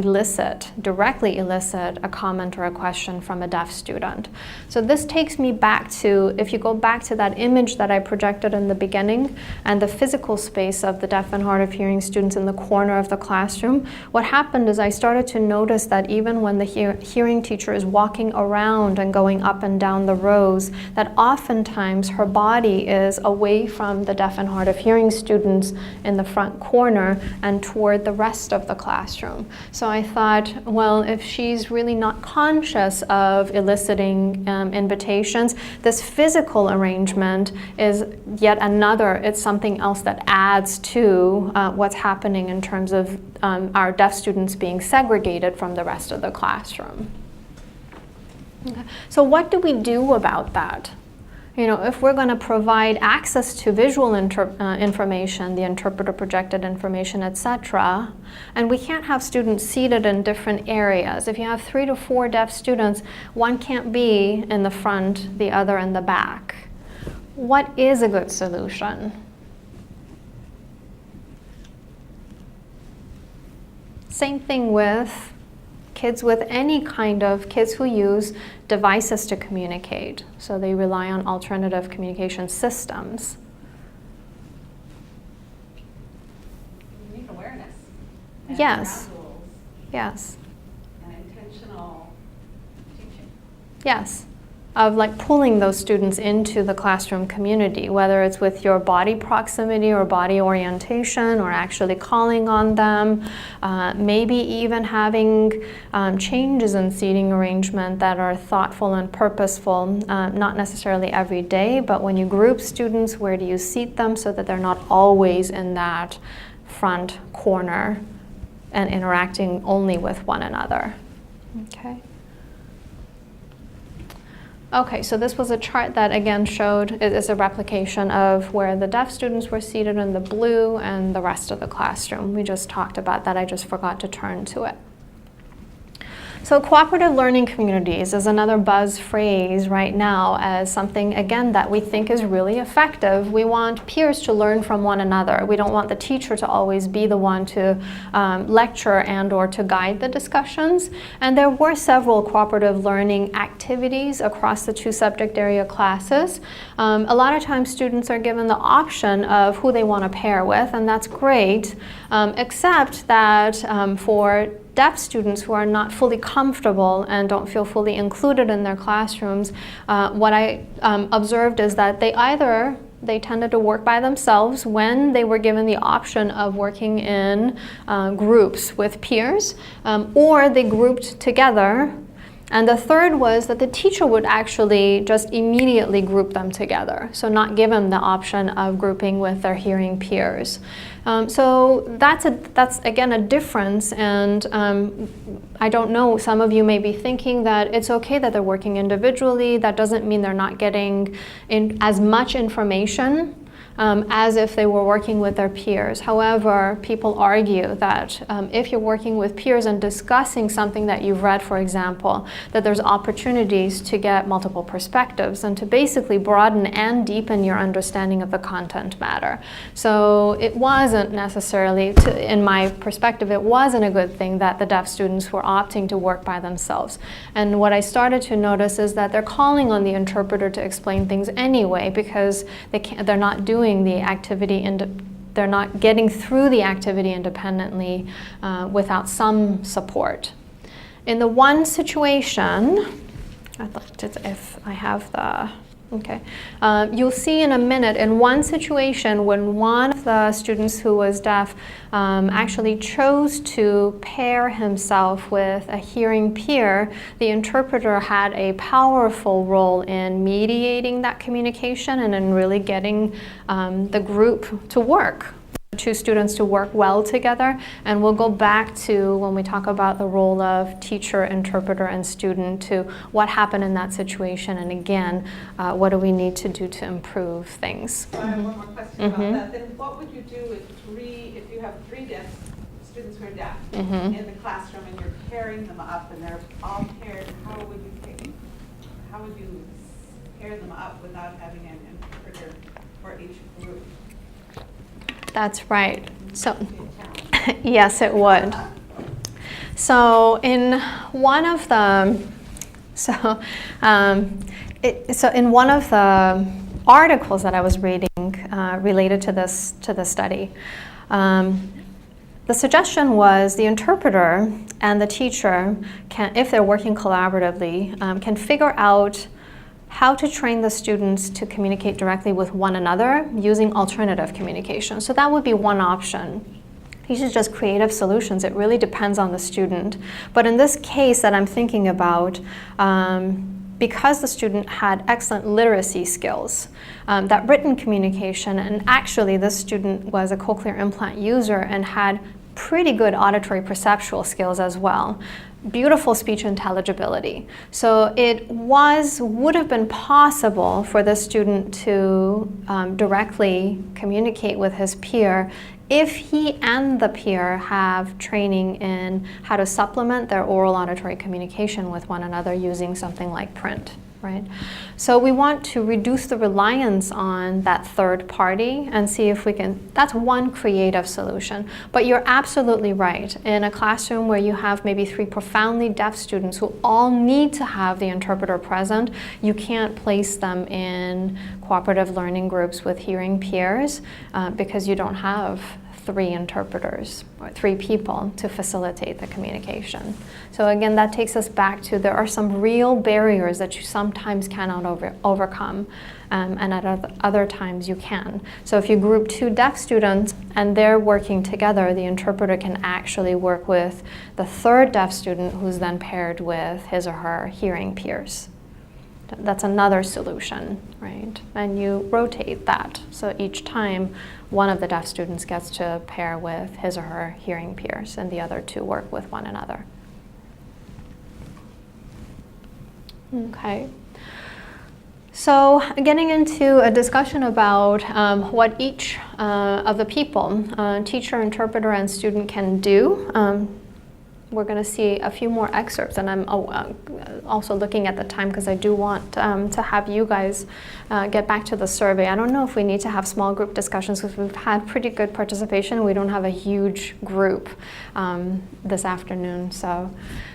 directly elicit a comment or a question from a deaf student. So this takes me back to, if you go back to that image that I projected in the beginning and the physical space of the deaf and hard of hearing students in the corner of the classroom, what happened is I started to notice that even when the hearing teacher is walking around and going up and down the rows, that oftentimes her body is away from the deaf and hard of hearing students in the front corner and toward the rest of the classroom. So I thought, well, if she's really not conscious of eliciting invitations, this physical arrangement is yet another, it's something else that adds to what's happening in terms of our deaf students being segregated from the rest of the classroom. Okay. So what do we do about that? You know, if we're going to provide access to visual information, the interpreter projected information, etc., and we can't have students seated in different areas. If you have 3 to 4 deaf students, one can't be in the front, the other in the back. What is a good solution? Same thing with kids with any kind of kids who use devices to communicate. So they rely on alternative communication systems. You need awareness. Yes. Ground rules Yes. and intentional teaching. Yes. Of like pulling those students into the classroom community, whether it's with your body proximity or body orientation or actually calling on them, maybe even having changes in seating arrangement that are thoughtful and purposeful, not necessarily every day, but when you group students, where do you seat them so that they're not always in that front corner and interacting only with one another. Okay. Okay, so this was a chart that again showed, it is a replication of where the deaf students were seated in the blue and the rest of the classroom. We just talked about that, I just forgot to turn to it. So cooperative learning communities is another buzz phrase right now as something, again, that we think is really effective. We want peers to learn from one another. We don't want the teacher to always be the one to lecture and or to guide the discussions. And there were several cooperative learning activities across the 2 subject area classes. A lot of times students are given the option of who they want to pair with, and that's great, except that for deaf students who are not fully comfortable and don't feel fully included in their classrooms, what I observed is that they tended to work by themselves when they were given the option of working in groups with peers, or they grouped together. And the third was that the teacher would actually just immediately group them together, so not give them the option of grouping with their hearing peers. So that's again a difference, and I don't know, some of you may be thinking that it's okay that they're working individually. That doesn't mean they're not getting as much information as if they were working with their peers. However, people argue that if you're working with peers and discussing something that you've read, for example, that there's opportunities to get multiple perspectives and to basically broaden and deepen your understanding of the content matter. So it wasn't necessarily, in my perspective, it wasn't a good thing that the deaf students were opting to work by themselves. And what I started to notice is that they're calling on the interpreter to explain things anyway, because they're not doing the activity, they're not getting through the activity independently without some support. In the one situation, I'd like to, if I have the, okay. You'll see in a minute, in one situation when one of the students who was deaf actually chose to pair himself with a hearing peer, the interpreter had a powerful role in mediating that communication and in really getting the group to work. Two students to work well together, and we'll go back to when we talk about the role of teacher, interpreter, and student to what happened in that situation, and again, what do we need to do to improve things. So I have one more question about that. Then what would you do if you have three deaf students who are deaf in the classroom and you're pairing them up and they're all paired? How would you pair them up without having an interpreter for each group? That's right. So, yes, it would. So, in one of the, in one of the articles that I was reading related to this study, the suggestion was the interpreter and the teacher can, if they're working collaboratively, can figure out how to train the students to communicate directly with one another using alternative communication. So that would be one option. These are just creative solutions. It really depends on the student. But in this case that I'm thinking about, because the student had excellent literacy skills, that written communication, and actually this student was a cochlear implant user and had pretty good auditory perceptual skills as well. Beautiful speech intelligibility. So it would have been possible for the student to directly communicate with his peer if he and the peer have training in how to supplement their oral auditory communication with one another using something like print. Right? So we want to reduce the reliance on that third party and see if we can, that's one creative solution. But you're absolutely right. In a classroom where you have maybe 3 profoundly deaf students who all need to have the interpreter present, you can't place them in cooperative learning groups with hearing peers because you don't have 3 interpreters or 3 people to facilitate the communication. So again, that takes us back to there are some real barriers that you sometimes cannot overcome, and at other times you can. So if you group 2 deaf students and they're working together, the interpreter can actually work with the 3rd deaf student who's then paired with his or her hearing peers. That's another solution, right? And you rotate that. So each time, one of the deaf students gets to pair with his or her hearing peers, and the other 2 work with one another. Okay. So getting into a discussion about what each of the people, teacher, interpreter, and student can do. We're going to see a few more excerpts, and I'm also looking at the time because I do want to have you guys get back to the survey. I don't know if we need to have small group discussions because we've had pretty good participation. We don't have a huge group this afternoon. So,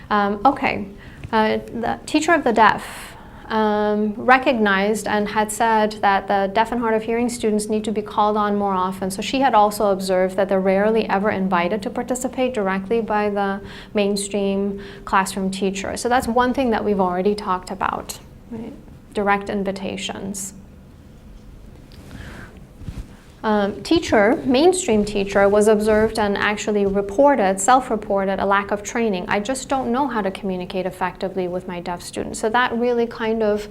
okay, the teacher of the deaf recognized and had said that the deaf and hard of hearing students need to be called on more often. So she had also observed that they're rarely ever invited to participate directly by the mainstream classroom teacher. So that's one thing that we've already talked about, right? Direct invitations. Mainstream teacher was observed and actually self-reported a lack of training. I just don't know how to communicate effectively with my deaf students. So that really kind of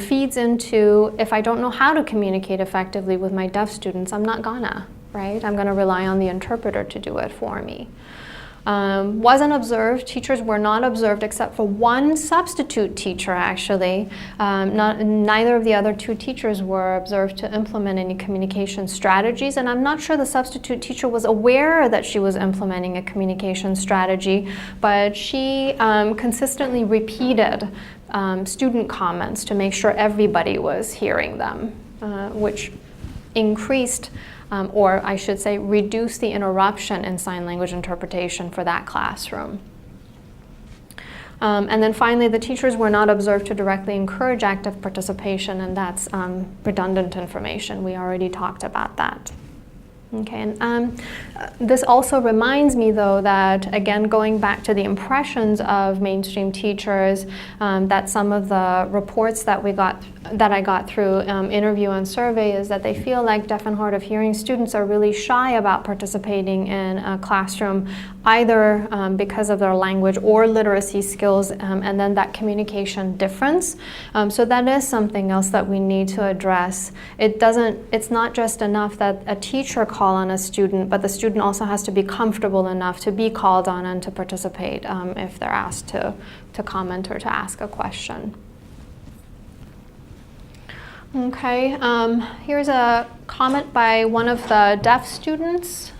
feeds into, if I don't know how to communicate effectively with my deaf students, I'm not gonna, right? I'm gonna rely on the interpreter to do it for me. wasn't observed. Teachers were not observed except for one substitute teacher, actually. Neither of the other two teachers were observed to implement any communication strategies, and I'm not sure the substitute teacher was aware that she was implementing a communication strategy, but she consistently repeated student comments to make sure everybody was hearing them, which increased, or I should say, reduced the interruption in sign language interpretation for that classroom. And then finally, the teachers were not observed to directly encourage active participation, and that's redundant information. We already talked about that. Okay, and this also reminds me, though, that, again, going back to the impressions of mainstream teachers, that some of the reports that I got through interview and survey is that they feel like deaf and hard of hearing students are really shy about participating in a classroom, either because of their language or literacy skills, and then that communication difference. So that is something else that we need to address. It's not just enough that a teacher call on a student, but the student also has to be comfortable enough to be called on and to participate if they're asked to comment or to ask a question. Okay, here's a comment by one of the deaf students.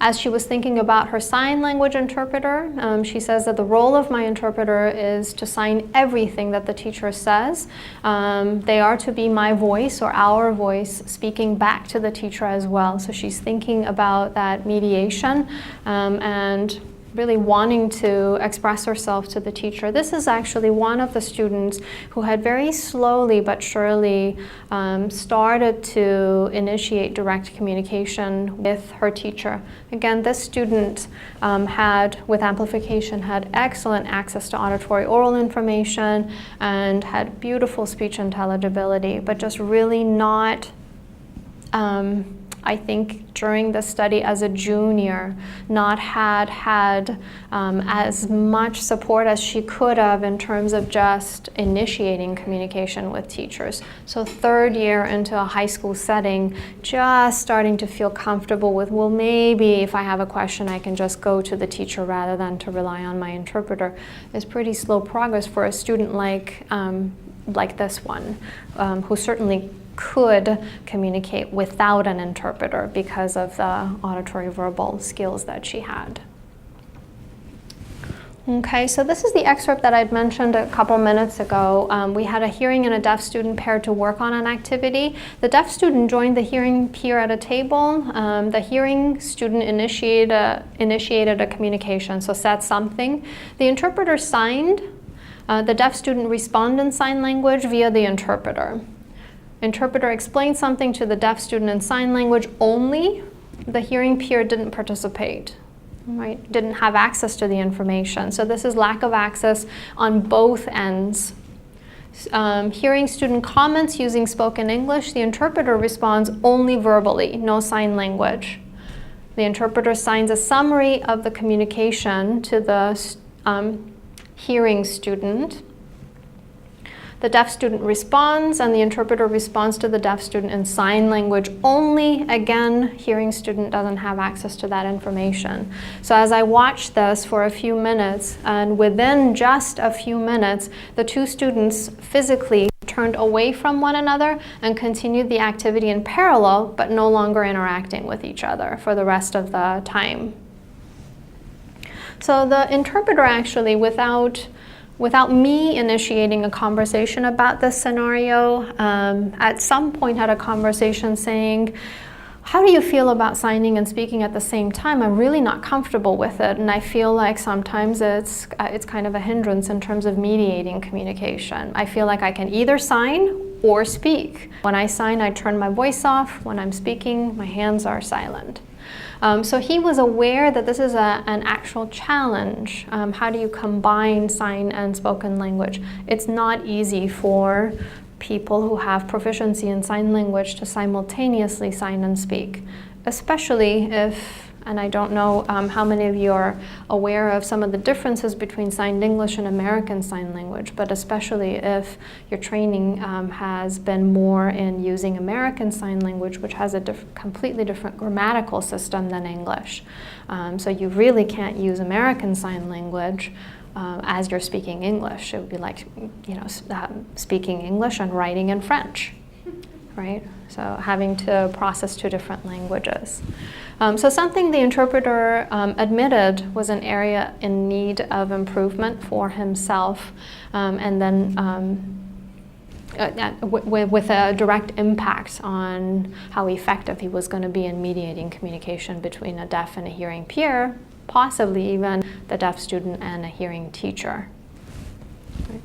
As she was thinking about her sign language interpreter, she says that the role of my interpreter is to sign everything that the teacher says. They are to be my voice or our voice speaking back to the teacher as well. So she's thinking about that mediation and really wanting to express herself to the teacher. This is actually one of the students who had very slowly but surely started to initiate direct communication with her teacher. Again, this student with amplification, had excellent access to auditory oral information and had beautiful speech intelligibility, but just really not, I think during the study as a junior, not had as much support as she could have in terms of just initiating communication with teachers. So third year into a high school setting, just starting to feel comfortable with, well, maybe if I have a question, I can just go to the teacher rather than to rely on my interpreter, is pretty slow progress for a student like this one, who certainly could communicate without an interpreter because of the auditory verbal skills that she had. Okay, so this is the excerpt that I'd mentioned a couple minutes ago. We had a hearing and a deaf student paired to work on an activity. The deaf student joined the hearing peer at a table. The hearing student initiated a communication, so said something. The interpreter signed. The deaf student responded in sign language via the interpreter. Interpreter explained something to the deaf student in sign language only. The hearing peer didn't participate, right? Didn't have access to the information. So this is lack of access on both ends. Hearing student comments using spoken English. The interpreter responds only verbally, no sign language. The interpreter signs a summary of the communication to the hearing student. The deaf student responds, and the interpreter responds to the deaf student in sign language only. Again, hearing student doesn't have access to that information. So as I watched this for a few minutes, and within just a few minutes, the two students physically turned away from one another and continued the activity in parallel, but no longer interacting with each other for the rest of the time. So the interpreter actually, without me initiating a conversation about this scenario, at some point had a conversation saying, how do you feel about signing and speaking at the same time? I'm really not comfortable with it, and I feel like sometimes it's kind of a hindrance in terms of mediating communication. I feel like I can either sign or speak. When I sign, I turn my voice off. When I'm speaking, my hands are silent. So he was aware that this is an actual challenge. How do you combine sign and spoken language? It's not easy for people who have proficiency in sign language to simultaneously sign and speak, especially if And I don't know how many of you are aware of some of the differences between signed English and American Sign Language, but especially if your training has been more in using American Sign Language, which has a completely different grammatical system than English. So you really can't use American Sign Language as you're speaking English. It would be like, speaking English and writing in French, right? So having to process two different languages. So something the interpreter admitted was an area in need of improvement for himself, and then with a direct impact on how effective he was going to be in mediating communication between a deaf and a hearing peer, possibly even the deaf student and a hearing teacher. Right.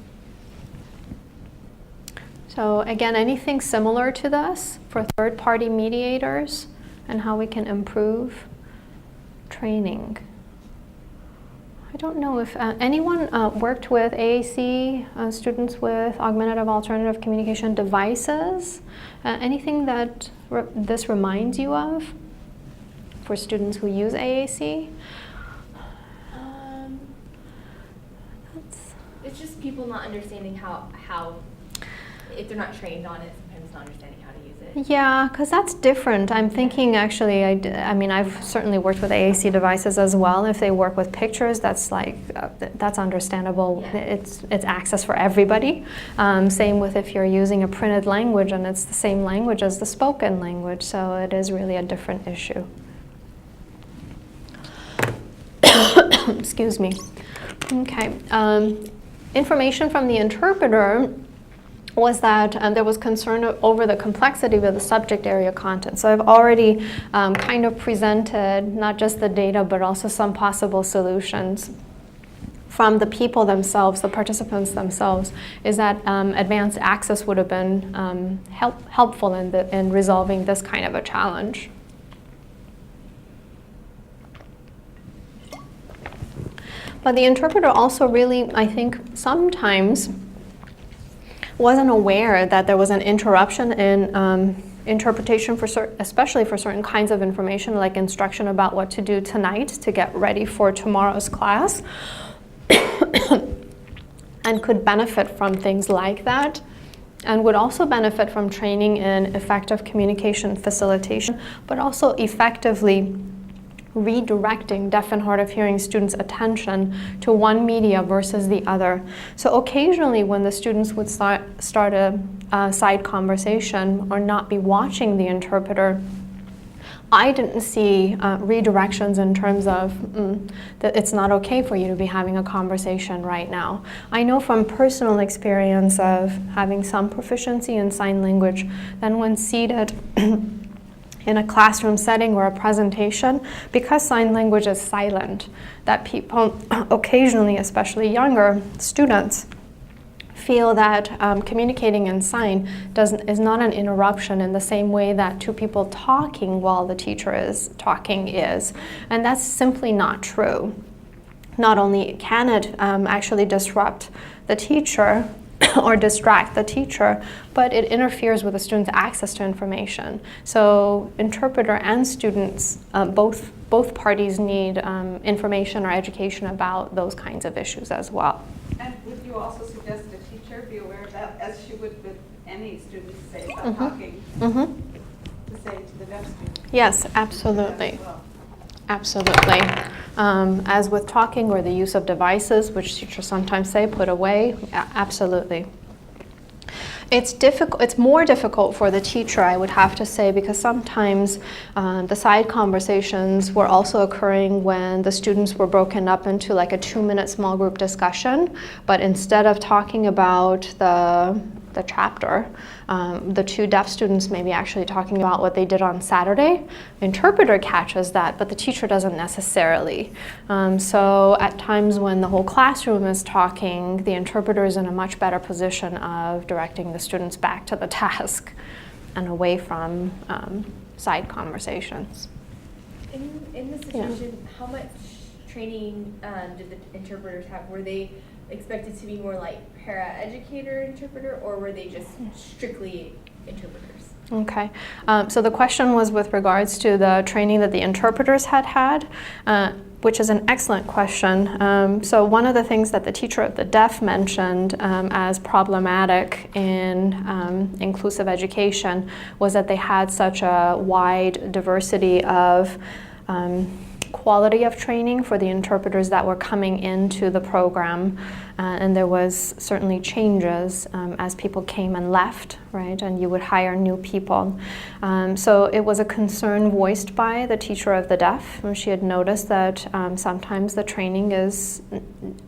So again, anything similar to this for third-party mediators and how we can improve training? I don't know if anyone worked with AAC, students with augmentative alternative communication devices. Anything that this reminds you of for students who use AAC? It's just people not understanding how if they're not trained on it, sometimes not understanding how to use it. Yeah, because that's different. I'm thinking actually, I've certainly worked with AAC devices as well. If they work with pictures, that's that's understandable. Yeah. It's access for everybody. Same with if you're using a printed language and it's the same language as the spoken language, so it is really a different issue. Excuse me. Okay. Information from the interpreter was that there was concern over the complexity of the subject area content. So I've already kind of presented not just the data, but also some possible solutions from the people themselves, the participants themselves, is that advanced access would have been helpful in resolving this kind of a challenge. But the interpreter also really, I think, sometimes wasn't aware that there was an interruption in interpretation especially for certain kinds of information, like instruction about what to do tonight to get ready for tomorrow's class, and could benefit from things like that, and would also benefit from training in effective communication facilitation, but also effectively redirecting deaf and hard of hearing students' attention to one media versus the other. So occasionally when the students would start a side conversation or not be watching the interpreter, I didn't see redirections in terms of that it's not okay for you to be having a conversation right now. I know from personal experience of having some proficiency in sign language, then when seated in a classroom setting or a presentation, because sign language is silent, that people occasionally, especially younger students, feel that communicating in sign is not an interruption in the same way that two people talking while the teacher is talking is. And that's simply not true. Not only can it actually disrupt the teacher, or distract the teacher, but it interferes with the student's access to information. So interpreter and students, both parties need information or education about those kinds of issues as well. And would you also suggest a teacher be aware of that, as she would with any student, say, about talking, to say to the deaf student? Yes, absolutely. Absolutely. As with talking or the use of devices, which teachers sometimes say, put away, absolutely. It's difficult. It's more difficult for the teacher, I would have to say, because sometimes the side conversations were also occurring when the students were broken up into like a 2-minute small group discussion, but instead of talking about the chapter, the two deaf students may be actually talking about what they did on Saturday. Interpreter catches that, but the teacher doesn't necessarily. So at times when the whole classroom is talking, the interpreter is in a much better position of directing the students back to the task and away from side conversations. In this situation, how much training did the interpreters have? Were they expected to be more like para-educator interpreter, or were they just strictly interpreters? Okay, so the question was with regards to the training that the interpreters had had, which is an excellent question. So one of the things that the teacher of the deaf mentioned as problematic in inclusive education was that they had such a wide diversity of quality of training for the interpreters that were coming into the program, and there was certainly changes as people came and left, right, and you would hire new people. So it was a concern voiced by the teacher of the deaf. She had noticed that sometimes the training is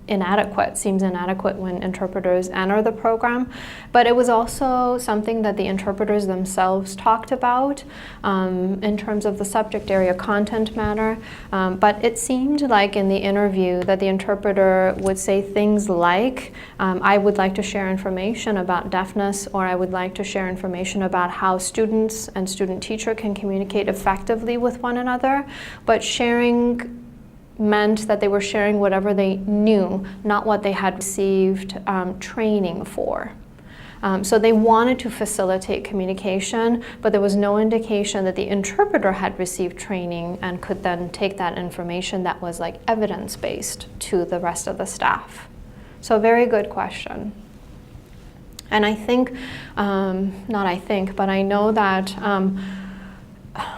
inadequate, seems inadequate when interpreters enter the program, but it was also something that the interpreters themselves talked about in terms of the subject area content matter. But it seemed like in the interview that the interpreter would say things like, I would like to share information about deafness, or I would like to share information about how students and student teacher can communicate effectively with one another, but sharing meant that they were sharing whatever they knew, not what they had received training for. So they wanted to facilitate communication, but there was no indication that the interpreter had received training and could then take that information that was like evidence-based to the rest of the staff. So very good question. And I think, but I know that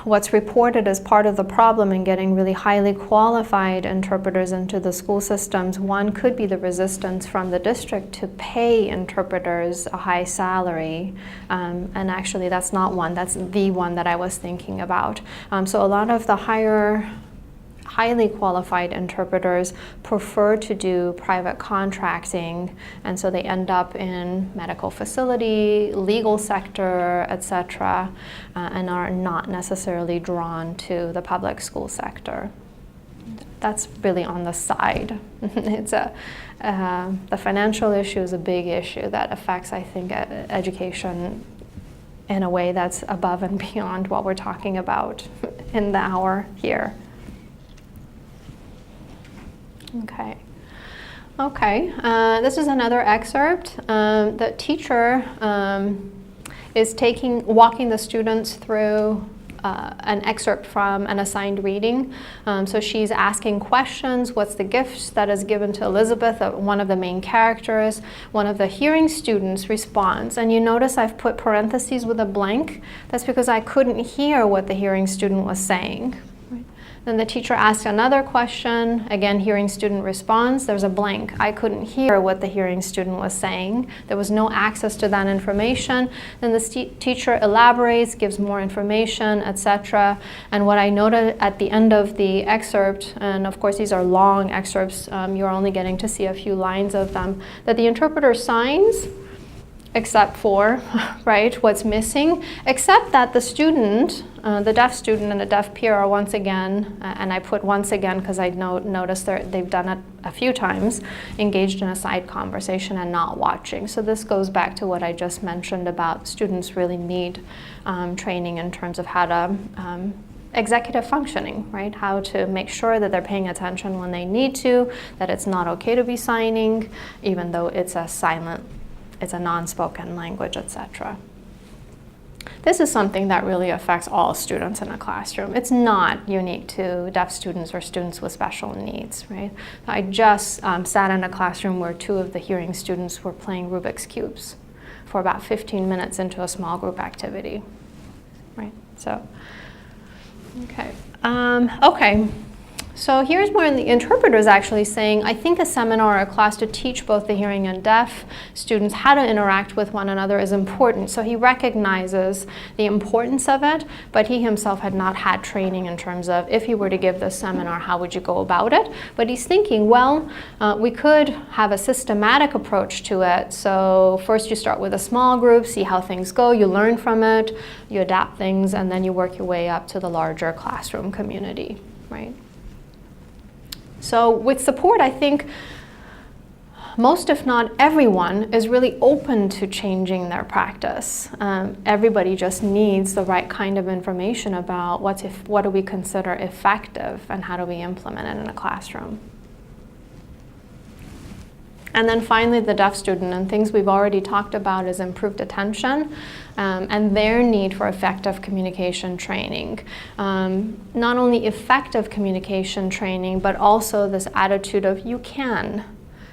what's reported as part of the problem in getting really highly qualified interpreters into the school systems, one could be the resistance from the district to pay interpreters a high salary. And actually that's not one, that's the one that I was thinking about. So a lot of the highly qualified interpreters prefer to do private contracting, and so they end up in medical facility, legal sector, etc., and are not necessarily drawn to the public school sector. That's really on the side. It's the financial issue is a big issue that affects, I think, education in a way that's above and beyond what we're talking about in the hour here. Okay, this is another excerpt. The teacher is walking the students through an excerpt from an assigned reading. So she's asking questions. What's the gift that is given to Elizabeth, one of the main characters? One of the hearing students responds, and you notice I've put parentheses with a blank. That's because I couldn't hear what the hearing student was saying. Then the teacher asks another question. Again, hearing student responds. There's a blank. I couldn't hear what the hearing student was saying. There was no access to that information. Then the teacher elaborates, gives more information, etc. And what I noted at the end of the excerpt, and of course these are long excerpts, you're only getting to see a few lines of them, that the interpreter signs, except for, right, what's missing, except that the student, the deaf student and the deaf peer are once again, and I put once again because I noticed they've done it a few times, engaged in a side conversation and not watching. So this goes back to what I just mentioned about students really need training in terms of how to executive functioning, right? How to make sure that they're paying attention when they need to, that it's not okay to be signing, even though it's a non-spoken language, etc. This is something that really affects all students in a classroom. It's not unique to deaf students or students with special needs, right? I just sat in a classroom where two of the hearing students were playing Rubik's Cubes for about 15 minutes into a small group activity, right? So, okay. So here's where the interpreter is actually saying, I think a seminar or a class to teach both the hearing and deaf students how to interact with one another is important. So he recognizes the importance of it, but he himself had not had training in terms of if he were to give this seminar, how would you go about it? But he's thinking, well, we could have a systematic approach to it. So first you start with a small group, see how things go, you learn from it, you adapt things, and then you work your way up to the larger classroom community, right? So with support, I think most, if not everyone, is really open to changing their practice. Everybody just needs the right kind of information about what do we consider effective and how do we implement it in a classroom. And then finally, the deaf student, and things we've already talked about is improved attention and their need for effective communication training. Not only effective communication training, but also this attitude of you can.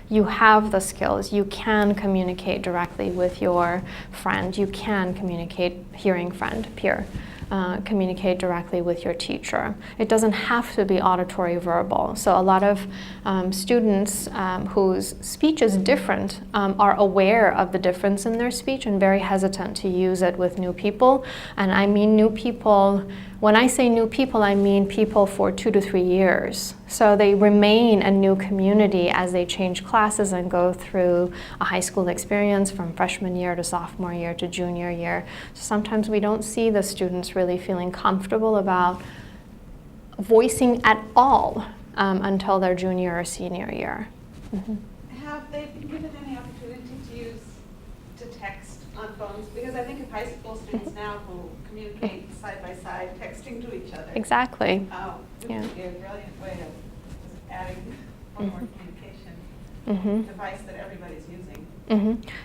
You have the skills. You can communicate directly with your friend. You can communicate, hearing friend, peer. Communicate directly with your teacher. It doesn't have to be auditory verbal. So a lot of students whose speech is different are aware of the difference in their speech and very hesitant to use it with new people. And I mean new people, when I say new people, I mean people for 2 to 3 years. So they remain a new community as they change classes and go through a high school experience from freshman year to sophomore year to junior year. So sometimes we don't see the students really feeling comfortable about voicing at all until their junior or senior year. Have they been given any opportunity to use to text on phones? Because I think of high school students now who communicate side by side, texting to each other. Exactly. Which Yeah. would be a brilliant way of adding one more communication device that everybody's using.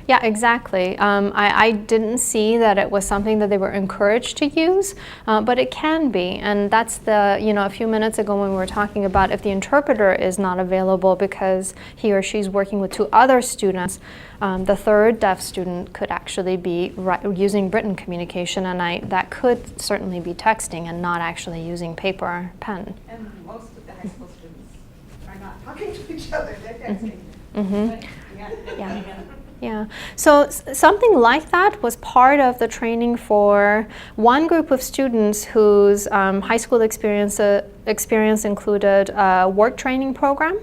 Yeah, exactly. I didn't see that it was something that they were encouraged to use, but it can be. And that's the, a few minutes ago when we were talking about if the interpreter is not available because he or she's working with 2 other students, the third deaf student could actually be using written communication, and that could certainly be texting and not actually using paper or pen. And most of the high school students are not talking to each other, they're texting. But, Yeah. Yeah, so something like that was part of the training for one group of students whose high school experience included a work training program.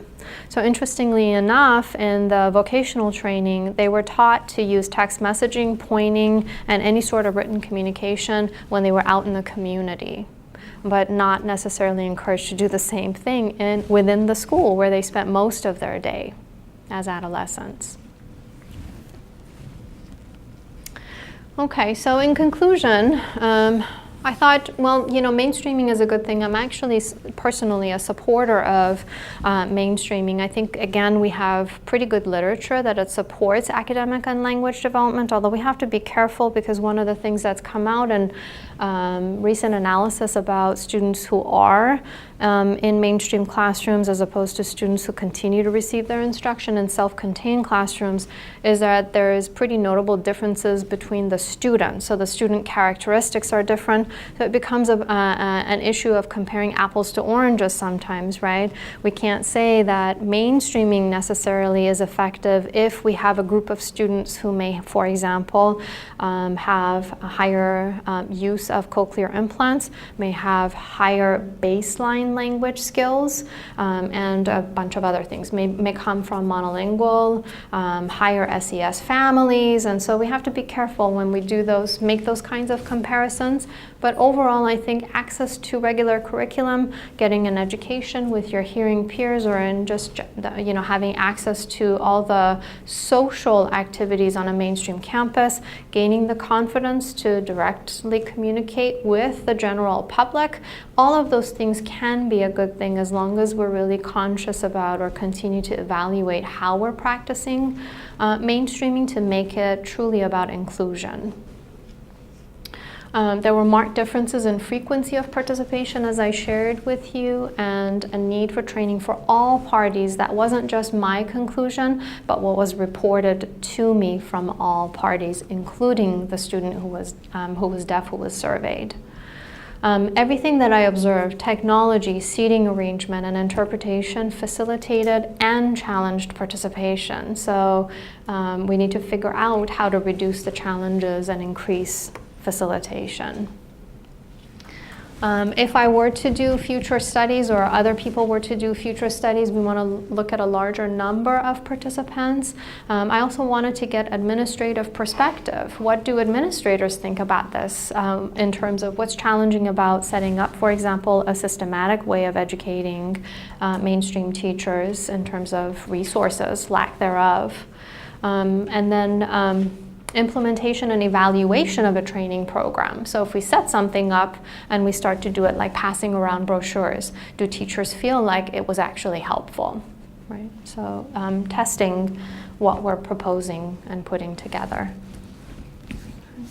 So interestingly enough, in the vocational training, they were taught to use text messaging, pointing, and any sort of written communication when they were out in the community, but not necessarily encouraged to do the same thing within the school where they spent most of their day as adolescents. Okay, so in conclusion, I thought, well, mainstreaming is a good thing. I'm actually personally a supporter of mainstreaming. I think, again, we have pretty good literature that it supports academic and language development, although we have to be careful because one of the things that's come out in recent analysis about students who are in mainstream classrooms as opposed to students who continue to receive their instruction in self-contained classrooms is that there is pretty notable differences between the students. So the student characteristics are different. So it becomes an issue of comparing apples to oranges sometimes, right? We can't say that mainstreaming necessarily is effective if we have a group of students who may, for example, have a higher use of cochlear implants, may have higher baseline language skills, and a bunch of other things, may come from monolingual, higher SES families, and so we have to be careful when we do make those kinds of comparisons. But overall, I think access to regular curriculum, getting an education with your hearing peers, or in just having access to all the social activities on a mainstream campus, gaining the confidence to directly communicate with the general public, all of those things can be a good thing as long as we're really conscious about or continue to evaluate how we're practicing mainstreaming to make it truly about inclusion. There were marked differences in frequency of participation, as I shared with you, and a need for training for all parties. That wasn't just my conclusion, but what was reported to me from all parties, including the student who was deaf, who was surveyed. Everything that I observed, technology, seating arrangement, and interpretation facilitated and challenged participation. So we need to figure out how to reduce the challenges and increase facilitation. If I were to do future studies or other people were to do future studies, we want to look at a larger number of participants. I also wanted to get administrative perspective. What do administrators think about this in terms of what's challenging about setting up, for example, a systematic way of educating mainstream teachers in terms of resources, lack thereof. And then implementation and evaluation of a training program. So if we set something up and we start to do it like passing around brochures, do teachers feel like it was actually helpful? right? So testing what we're proposing and putting together.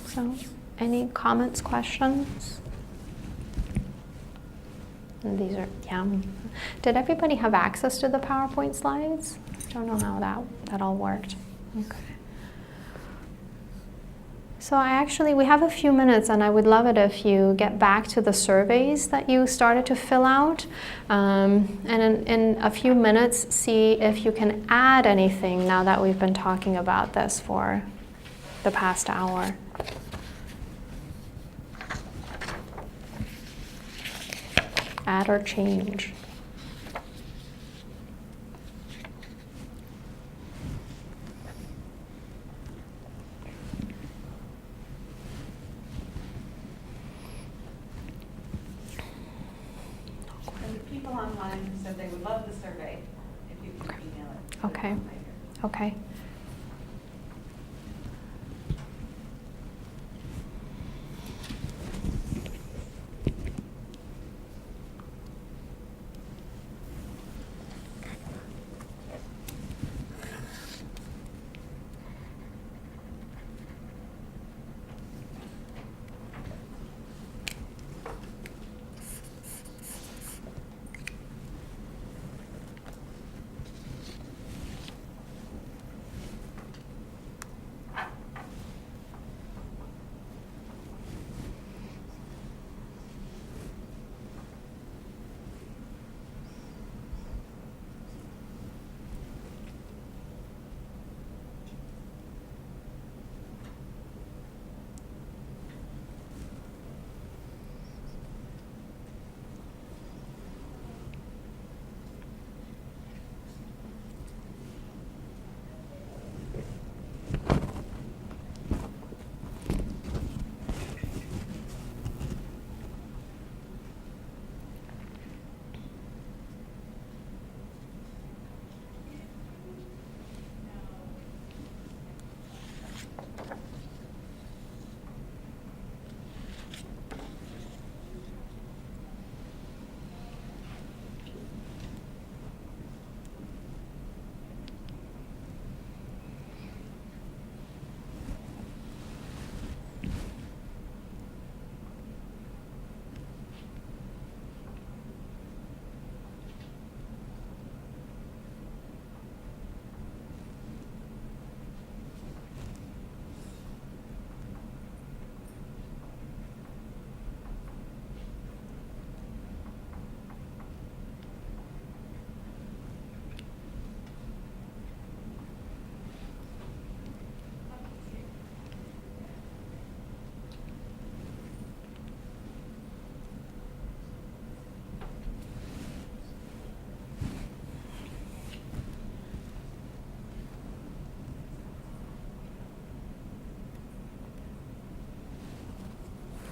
So, any comments, questions? And these are, yeah. Did everybody have access to the PowerPoint slides? I don't know how that all worked. Okay. So we have a few minutes, and I would love it if you get back to the surveys that you started to fill out, and in a few minutes, see if you can add anything now that we've been talking about this for the past hour. Add or change. And the people online who said they would love the survey, if you could email it. Okay. Okay.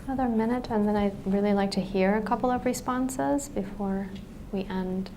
Another minute, and then I'd really like to hear a couple of responses before we end.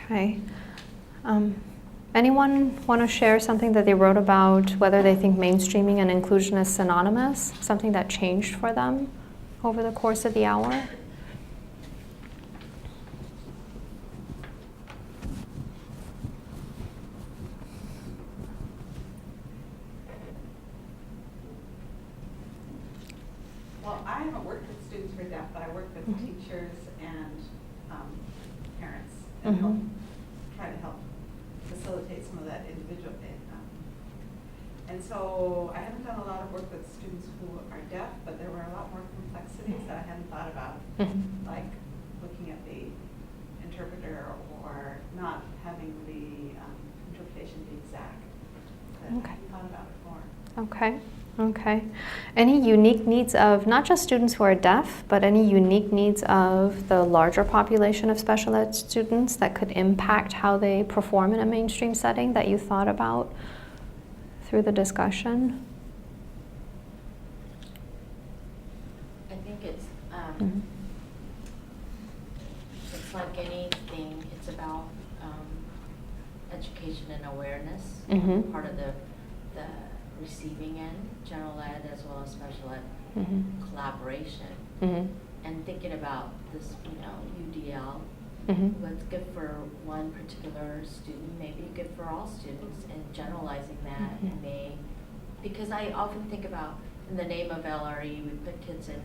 Okay. Anyone want to share something that they wrote about whether they think mainstreaming and inclusion is synonymous? Something that changed for them over the course of the hour? Well, I haven't worked with students who are deaf, but I work with teachers and parents and try to help facilitate some of that individual. And so I haven't done a lot of work with students who are deaf, but there were a lot more complexities that I hadn't thought about, like looking at the interpreter or not having the interpretation be exact. That Okay. I thought about it more. Okay. Okay. Any unique needs of not just students who are deaf, but any unique needs of the larger population of special ed students that could impact how they perform in a mainstream setting that you thought about through the discussion? I think it's Mhm. it's like anything. It's about education and awareness. Mhm. Part of the receiving end, general ed as well as special ed Mhm. collaboration, Mhm. and thinking about this, UDL. Mhm. What's good for one particular student may be good for all students, and generalizing that Mhm. may, because I often think about in the name of LRE, we put kids in,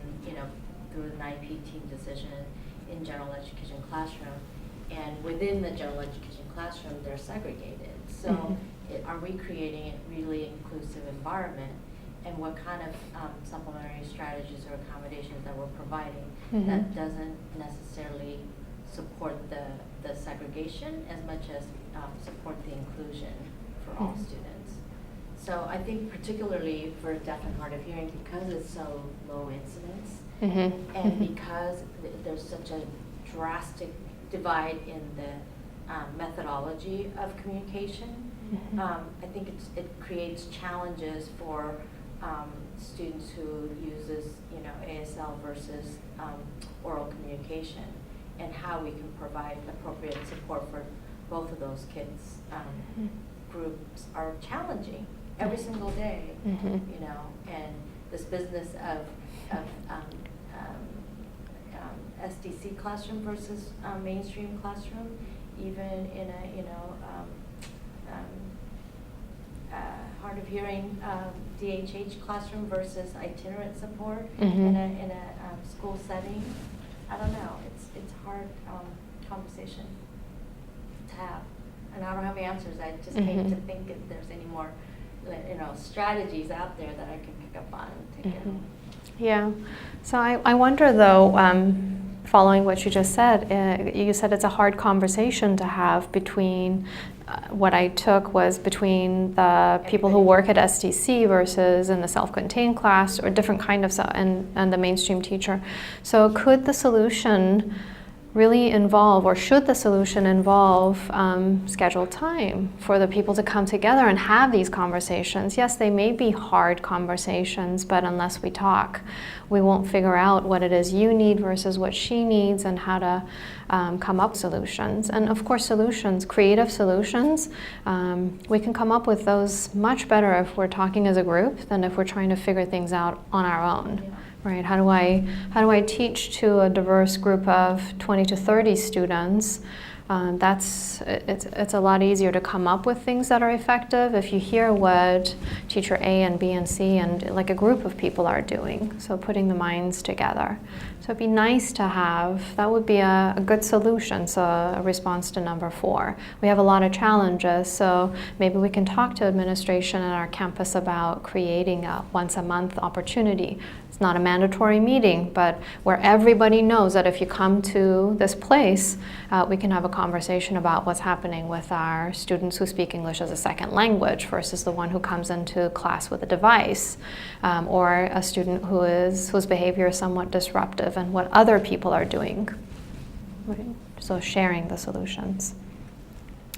through an IEP team decision in general education classroom, and within the general education classroom, they're segregated. So Mhm. are we creating a really inclusive environment, and what kind of supplementary strategies or accommodations that we're providing that Mhm. doesn't necessarily support the segregation as much as support the inclusion for all Mhm. students. So I think particularly for deaf and hard of hearing, because it's so low incidence, Mhm. and Mhm. because there's such a drastic divide in the methodology of communication, Mhm. I think it creates challenges for students who uses ASL versus oral communication, and how we can provide appropriate support for both of those kids. Mhm. Groups are challenging every single day, Mhm. and this business of SDC classroom versus mainstream classroom, even in a hard of hearing DHH classroom versus itinerant support Mhm. in a school setting. I don't know. It's hard conversation to have, and I don't have answers. I just came Mhm. to think if there's any more strategies out there that I can pick up on and take Mhm. it. Yeah. So I wonder though, following what you just said, you said it's a hard conversation to have between, what I took was between the people who work at STC versus in the self-contained class, or different kind of, and the mainstream teacher. So could the solution really involve, or should the solution involve, scheduled time for the people to come together and have these conversations? Yes, they may be hard conversations, but unless we talk, we won't figure out what it is you need versus what she needs, and how to come up with solutions. And of course, solutions, creative solutions, we can come up with those much better if we're talking as a group than if we're trying to figure things out on our own. Yeah. Right? How do I teach to a diverse group of 20 to 30 students? It's a lot easier to come up with things that are effective if you hear what teacher A and B and C and like a group of people are doing. So putting the minds together. So it'd be nice to have, that would be a good solution, so a response to number 4. We have a lot of challenges, so maybe we can talk to administration at our campus about creating a once a month opportunity. It's not a mandatory meeting, but where everybody knows that if you come to this place, we can have a conversation about what's happening with our students who speak English as a second language versus the one who comes into class with a device, or a student whose behavior is somewhat disruptive, and what other people are doing. Right? So sharing the solutions.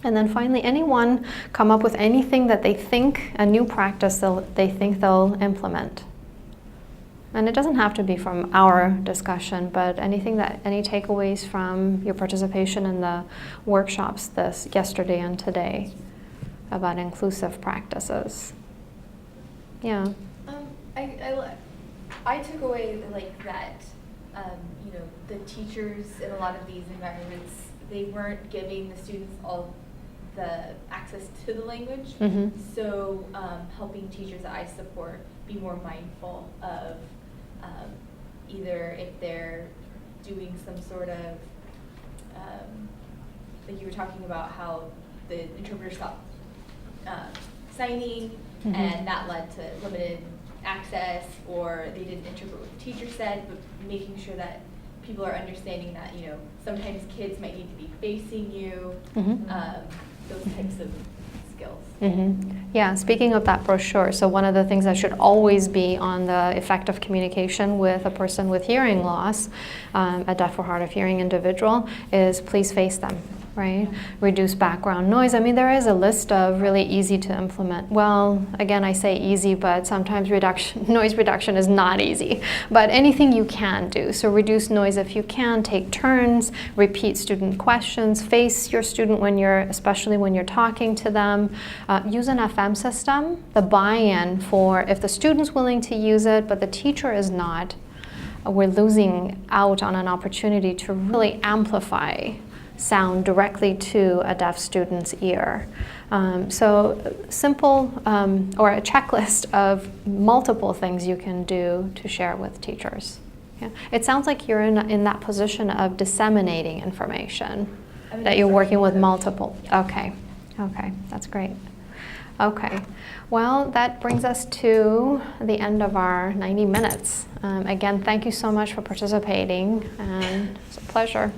And then finally, anyone come up with anything that they think, a new practice they think they'll implement. And it doesn't have to be from our discussion, but any takeaways from your participation in the workshops yesterday and today about inclusive practices? Yeah. I took away like that, the teachers in a lot of these environments, they weren't giving the students all the access to the language. Mm-hmm. So helping teachers that I support be more mindful of either if they're doing some sort of, like you were talking about how the interpreter stopped signing, Mhm. and that led to limited access, or they didn't interpret what the teacher said, but making sure that people are understanding that, sometimes kids might need to be facing you, those types of skills. Yeah, speaking of that brochure, so one of the things that should always be on the effective communication with a person with hearing loss, a deaf or hard of hearing individual, is please face them. Right? Reduce background noise. I mean, there is a list of really easy to implement. Well, again, I say easy, but sometimes noise reduction is not easy. But anything you can do. So reduce noise if you can, take turns, repeat student questions, face your student especially when you're talking to them. Use an FM system. The buy-in for if the student's willing to use it, but the teacher is not, we're losing out on an opportunity to really amplify sound directly to a deaf student's ear. So simple, or a checklist of multiple things you can do to share with teachers. Yeah. It sounds like you're in that position of disseminating information, that you're working with multiple. Okay, that's great. Okay, well, that brings us to the end of our 90 minutes. Again, thank you so much for participating, and it's a pleasure.